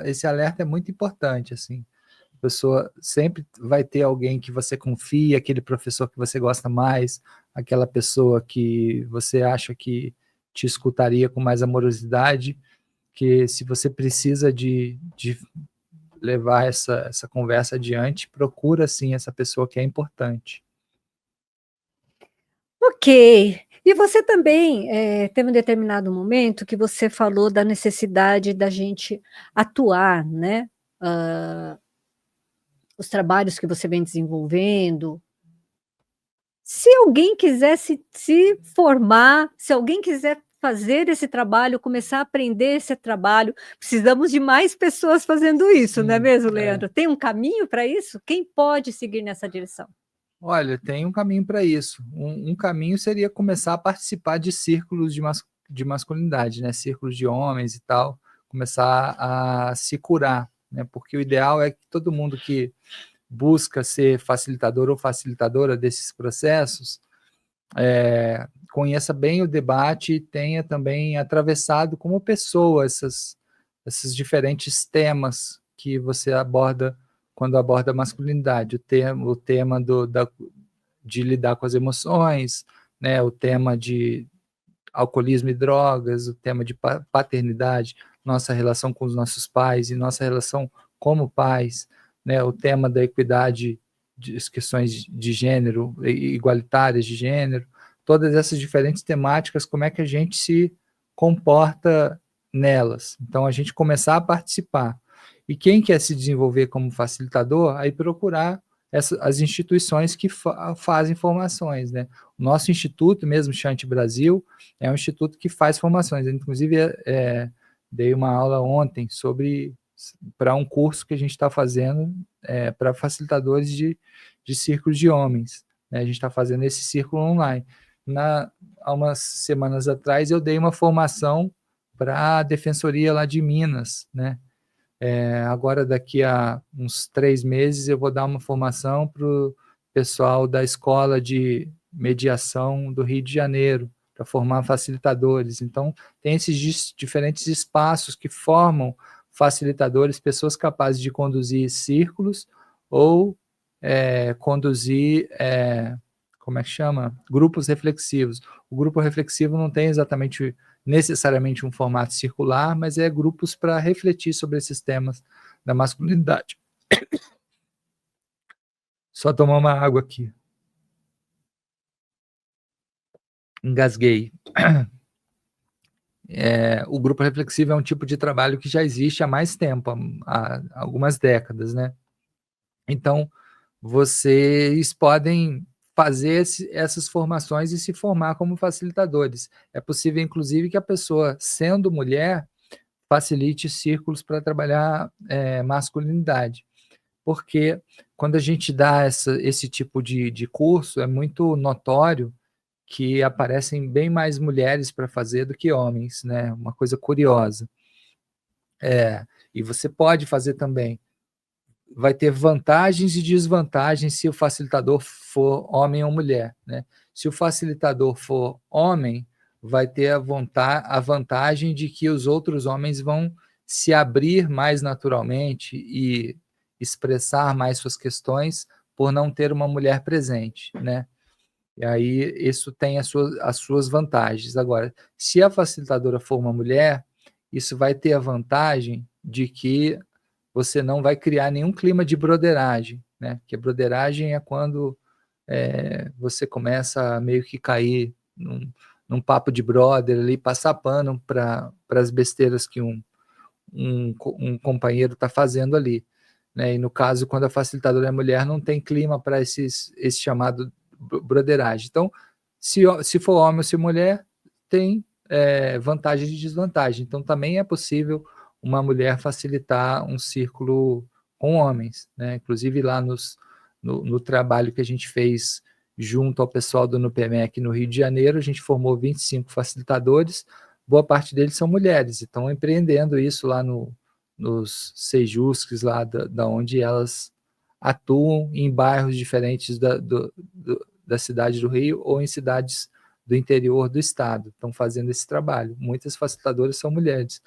Esse alerta é muito importante, assim. A pessoa sempre vai ter alguém que você confia, aquele professor que você gosta mais, aquela pessoa que você acha que te escutaria com mais amorosidade, que se você precisa de levar essa conversa adiante, procura, sim, essa pessoa que é importante. Ok. E você também teve um determinado momento que você falou da necessidade da gente atuar, né? Os trabalhos que você vem desenvolvendo. Se alguém quiser se formar, se alguém quiser fazer esse trabalho, começar a aprender esse trabalho, precisamos de mais pessoas fazendo isso, não é mesmo, Leandro? Tem um caminho para isso? Quem pode seguir nessa direção? Olha, tem um caminho para isso. Um caminho seria começar a participar de círculos de masculinidade, né? Círculos de homens e tal, começar a se curar, né? Porque o ideal é que todo mundo que busca ser facilitador ou facilitadora desses processos conheça bem o debate e tenha também atravessado como pessoa esses diferentes temas que você aborda quando aborda a masculinidade, o tema de lidar com as emoções, né, o tema de alcoolismo e drogas, o tema de paternidade, nossa relação com os nossos pais e nossa relação como pais, né, o tema da equidade, as questões de gênero, igualitárias de gênero, todas essas diferentes temáticas, como é que a gente se comporta nelas. Então, a gente começar a participar. E quem quer se desenvolver como facilitador, aí procurar as instituições que fazem formações, né? O nosso instituto, mesmo, Chante Brasil, é um instituto que faz formações. Inclusive, dei uma aula ontem para um curso que a gente está fazendo para facilitadores de círculos de homens, né? A gente está fazendo esse círculo online. Há umas semanas atrás, eu dei uma formação para a Defensoria lá de Minas, né? Agora, daqui a uns 3 meses, eu vou dar uma formação para o pessoal da Escola de Mediação do Rio de Janeiro, para formar facilitadores. Então, tem esses diferentes espaços que formam facilitadores, pessoas capazes de conduzir círculos ou conduzir, como é que chama? Grupos reflexivos. O grupo reflexivo não tem exatamente necessariamente um formato circular, mas é grupos para refletir sobre esses temas da masculinidade. Só tomar uma água aqui. Engasguei. O grupo reflexivo é um tipo de trabalho que já existe há mais tempo, há algumas décadas, né? Então, vocês podem fazer essas formações e se formar como facilitadores. É possível, inclusive, que a pessoa, sendo mulher, facilite círculos para trabalhar masculinidade. Porque quando a gente dá esse tipo de curso, é muito notório que aparecem bem mais mulheres para fazer do que homens, né? Uma coisa curiosa. E você pode fazer também. Vai ter vantagens e desvantagens se o facilitador for homem ou mulher, né? Se o facilitador for homem, vai ter a vantagem de que os outros homens vão se abrir mais naturalmente e expressar mais suas questões por não ter uma mulher presente, né? E aí isso tem as suas vantagens. Agora, se a facilitadora for uma mulher, isso vai ter a vantagem de que você não vai criar nenhum clima de broderagem, né? Porque broderagem é quando você começa a meio que cair num papo de brother ali, passar pano para as besteiras que um companheiro está fazendo ali, né? E no caso, quando a facilitadora é mulher, não tem clima para esse chamado broderagem. Então, se for homem ou se mulher, tem vantagem e desvantagem. Então, também é possível uma mulher facilitar um círculo com homens, né? Inclusive lá no trabalho que a gente fez junto ao pessoal do NUPEMEC no Rio de Janeiro, a gente formou 25 facilitadores, boa parte deles são mulheres, e estão empreendendo isso lá nos Sejuscs, lá da onde elas atuam em bairros diferentes da cidade do Rio ou em cidades do interior do estado, estão fazendo esse trabalho. Muitas facilitadoras são mulheres.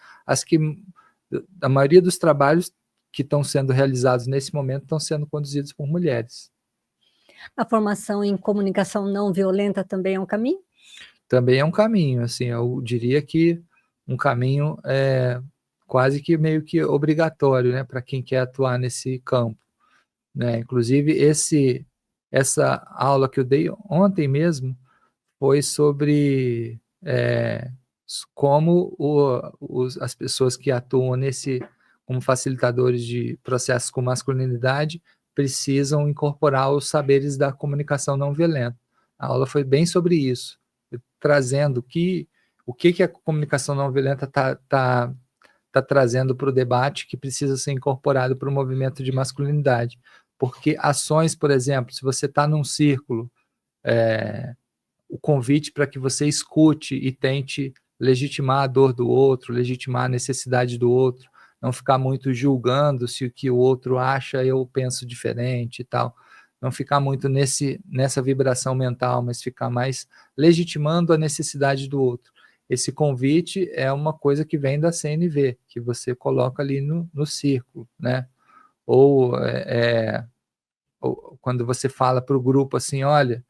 A maioria dos trabalhos que estão sendo realizados nesse momento estão sendo conduzidos por mulheres. A formação em comunicação não violenta também é um caminho? Também é um caminho, assim, eu diria que um caminho quase que meio que obrigatório, né, para quem quer atuar nesse campo, né? Inclusive, essa aula que eu dei ontem mesmo foi sobre como as pessoas que atuam como facilitadores de processos com masculinidade precisam incorporar os saberes da comunicação não violenta. A aula foi bem sobre isso, trazendo o que a comunicação não violenta está trazendo para o debate que precisa ser incorporado para o movimento de masculinidade. Porque ações, por exemplo, se você está num círculo, o convite para que você escute e tente legitimar a dor do outro, legitimar a necessidade do outro, não ficar muito julgando se o que o outro acha eu penso diferente e tal, não ficar muito nessa vibração mental, mas ficar mais legitimando a necessidade do outro. Esse convite é uma coisa que vem da CNV, que você coloca ali no círculo, né? Ou quando você fala para o grupo assim, olha,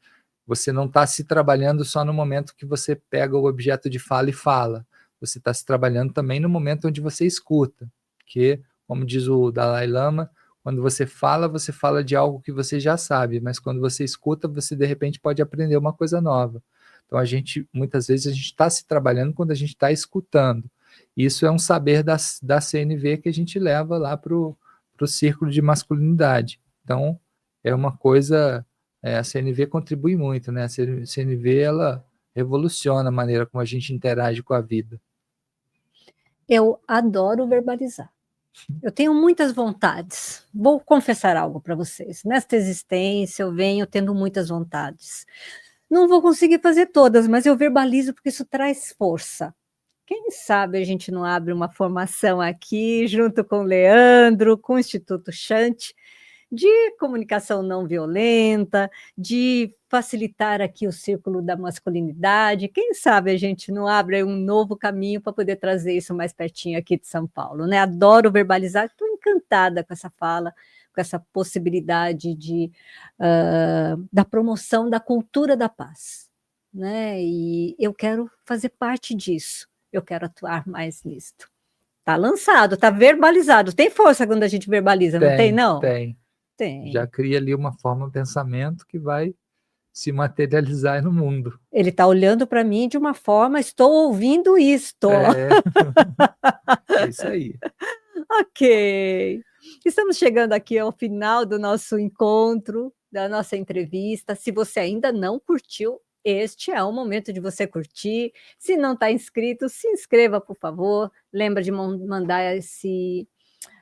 você não está se trabalhando só no momento que você pega o objeto de fala e fala, você está se trabalhando também no momento onde você escuta, que, como diz o Dalai Lama, quando você fala de algo que você já sabe, mas quando você escuta, você de repente pode aprender uma coisa nova. Então, muitas vezes, a gente está se trabalhando quando a gente está escutando. Isso é um saber da CNV que a gente leva lá para o círculo de masculinidade. Então, é uma coisa... a CNV contribui muito, né? A CNV, ela revoluciona a maneira como a gente interage com a vida. Eu adoro verbalizar. Eu tenho muitas vontades. Vou confessar algo para vocês. Nesta existência, eu venho tendo muitas vontades. Não vou conseguir fazer todas, mas eu verbalizo porque isso traz força. Quem sabe a gente não abre uma formação aqui, junto com o Leandro, com o Instituto Chant, de comunicação não violenta, de facilitar aqui o círculo da masculinidade. Quem sabe a gente não abre um novo caminho para poder trazer isso mais pertinho aqui de São Paulo, né? Adoro verbalizar, estou encantada com essa fala, com essa possibilidade da promoção da cultura da paz, né? E eu quero fazer parte disso, eu quero atuar mais nisto. Está lançado, está verbalizado. Tem força quando a gente verbaliza, não tem, não? Tem. Já cria ali uma forma de pensamento que vai se materializar no mundo. Ele está olhando para mim de uma forma, estou ouvindo isto. É isso aí. Ok. Estamos chegando aqui ao final do nosso encontro, da nossa entrevista. Se você ainda não curtiu, este é o momento de você curtir. Se não está inscrito, se inscreva, por favor. Lembra de mandar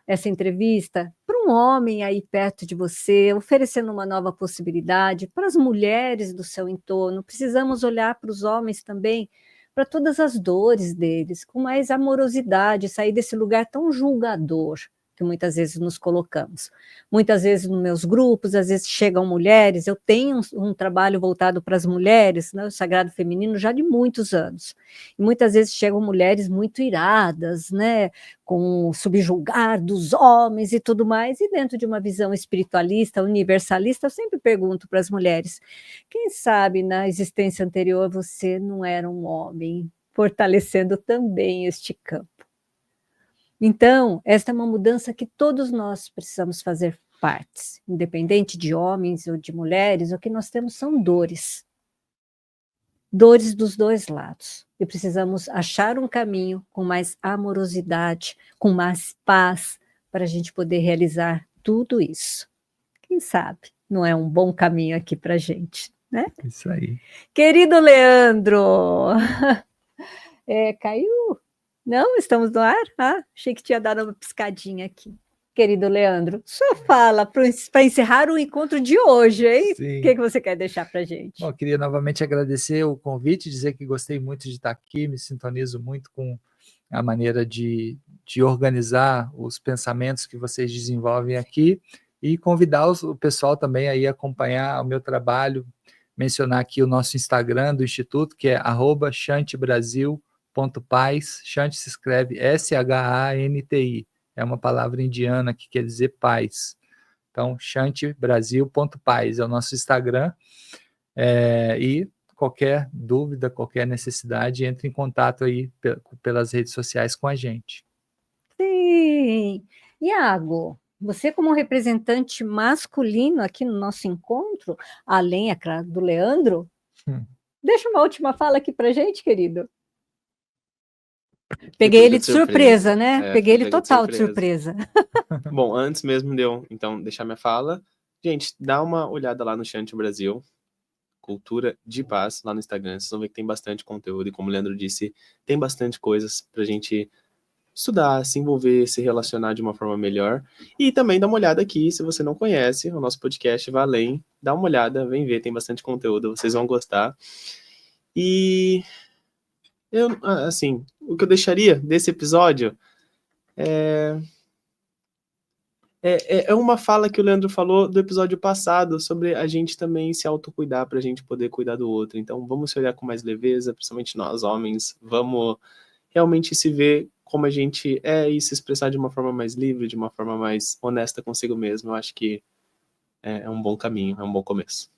essa entrevista para um homem aí perto de você, oferecendo uma nova possibilidade para as mulheres do seu entorno. Precisamos olhar para os homens também, para todas as dores deles, com mais amorosidade, sair desse lugar tão julgador que muitas vezes nos colocamos. Muitas vezes nos meus grupos, às vezes chegam mulheres, eu tenho um trabalho voltado para as mulheres, né, o Sagrado Feminino, já de muitos anos. E muitas vezes chegam mulheres muito iradas, né, com o subjugar dos homens e tudo mais, e dentro de uma visão espiritualista, universalista, eu sempre pergunto para as mulheres, quem sabe na existência anterior você não era um homem, fortalecendo também este campo. Então, esta é uma mudança que todos nós precisamos fazer partes, independente de homens ou de mulheres, o que nós temos são dores. Dores dos dois lados. E precisamos achar um caminho com mais amorosidade, com mais paz, para a gente poder realizar tudo isso. Quem sabe não é um bom caminho aqui para a gente, né? Isso aí. Querido Leandro, caiu? Não, estamos no ar? Ah, achei que tinha dado uma piscadinha aqui. Querido Leandro, só fala para encerrar o encontro de hoje, hein? Sim. O que você quer deixar para a gente? Bom, eu queria novamente agradecer o convite, dizer que gostei muito de estar aqui, me sintonizo muito com a maneira de organizar os pensamentos que vocês desenvolvem aqui e convidar o pessoal também aí a acompanhar o meu trabalho, mencionar aqui o nosso Instagram do Instituto, que é @shantibrasil.paz. Shanti se escreve SHANTI, é uma palavra indiana que quer dizer paz. Então, shantibrasil.paz é o nosso Instagram, e qualquer dúvida, qualquer necessidade, entre em contato aí pelas redes sociais com a gente. Sim! Iago, você como representante masculino aqui no nosso encontro, além, é claro, do Leandro, deixa uma última fala aqui para a gente, querido. Peguei ele de surpresa, né? Peguei ele total de surpresa. Bom, antes mesmo de eu, então, deixar minha fala, gente, dá uma olhada lá no Shanti Brasil, Cultura de Paz, lá no Instagram. Vocês vão ver que tem bastante conteúdo e, como o Leandro disse, tem bastante coisas pra gente estudar, se envolver, se relacionar de uma forma melhor. E também dá uma olhada aqui, se você não conhece, o nosso podcast vai além. Dá uma olhada, vem ver, tem bastante conteúdo, vocês vão gostar. E eu, assim, o que eu deixaria desse episódio é uma fala que o Leandro falou do episódio passado, sobre a gente também se autocuidar para a gente poder cuidar do outro. Então, vamos se olhar com mais leveza, principalmente nós homens, vamos realmente se ver como a gente é e se expressar de uma forma mais livre, de uma forma mais honesta consigo mesmo. Eu acho que é um bom caminho, é um bom começo.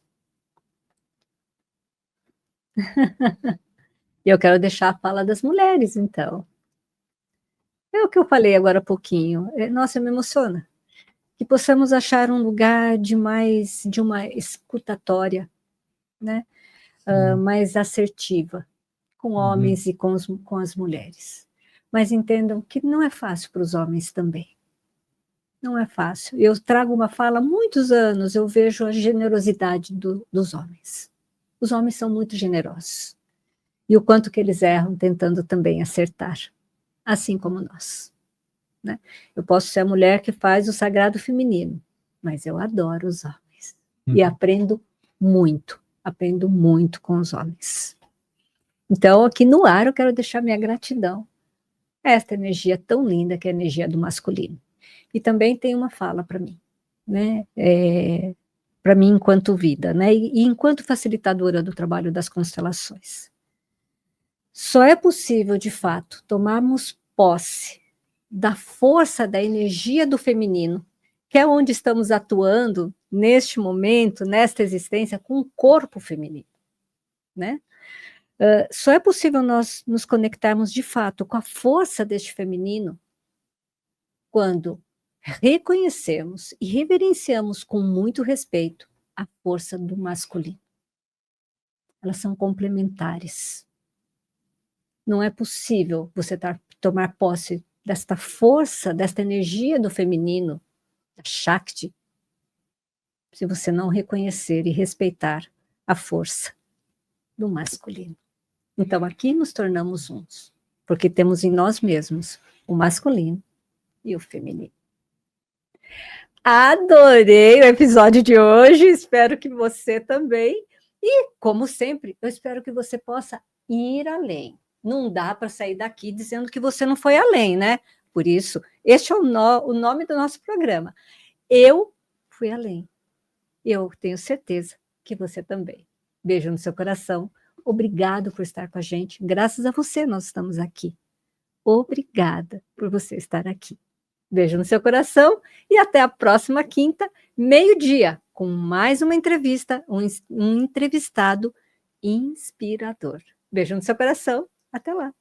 E eu quero deixar a fala das mulheres, então. É o que eu falei agora há pouquinho. Nossa, me emociona. Que possamos achar um lugar de uma escutatória, né? Mais assertiva, com homens e com as mulheres. Mas entendam que não é fácil para os homens também. Não é fácil. Eu trago uma fala há muitos anos, eu vejo a generosidade dos homens. Os homens são muito generosos. E o quanto que eles erram tentando também acertar, assim como nós. Né? Eu posso ser a mulher que faz o sagrado feminino, mas eu adoro os homens. E aprendo muito com os homens. Então, aqui no ar, eu quero deixar minha gratidão a esta energia tão linda que é a energia do masculino. E também tem uma fala para mim, né? Para mim enquanto vida, né? E enquanto facilitadora do trabalho das constelações. Só é possível, de fato, tomarmos posse da força, da energia do feminino, que é onde estamos atuando neste momento, nesta existência, com o corpo feminino, né? Só é possível nós nos conectarmos de fato com a força deste feminino quando reconhecemos e reverenciamos com muito respeito a força do masculino. Elas são complementares. Não é possível você tomar posse desta força, desta energia do feminino, da Shakti, se você não reconhecer e respeitar a força do masculino. Então, aqui nos tornamos uns, porque temos em nós mesmos o masculino e o feminino. Adorei o episódio de hoje, espero que você também. E, como sempre, eu espero que você possa ir além. Não dá para sair daqui dizendo que você não foi além, né? Por isso, este é o nome do nosso programa. Eu fui além. Eu tenho certeza que você também. Beijo no seu coração. Obrigado por estar com a gente. Graças a você nós estamos aqui. Obrigada por você estar aqui. Beijo no seu coração e até a próxima quinta, meio-dia, com mais uma entrevista, um entrevistado inspirador. Beijo no seu coração. Até lá.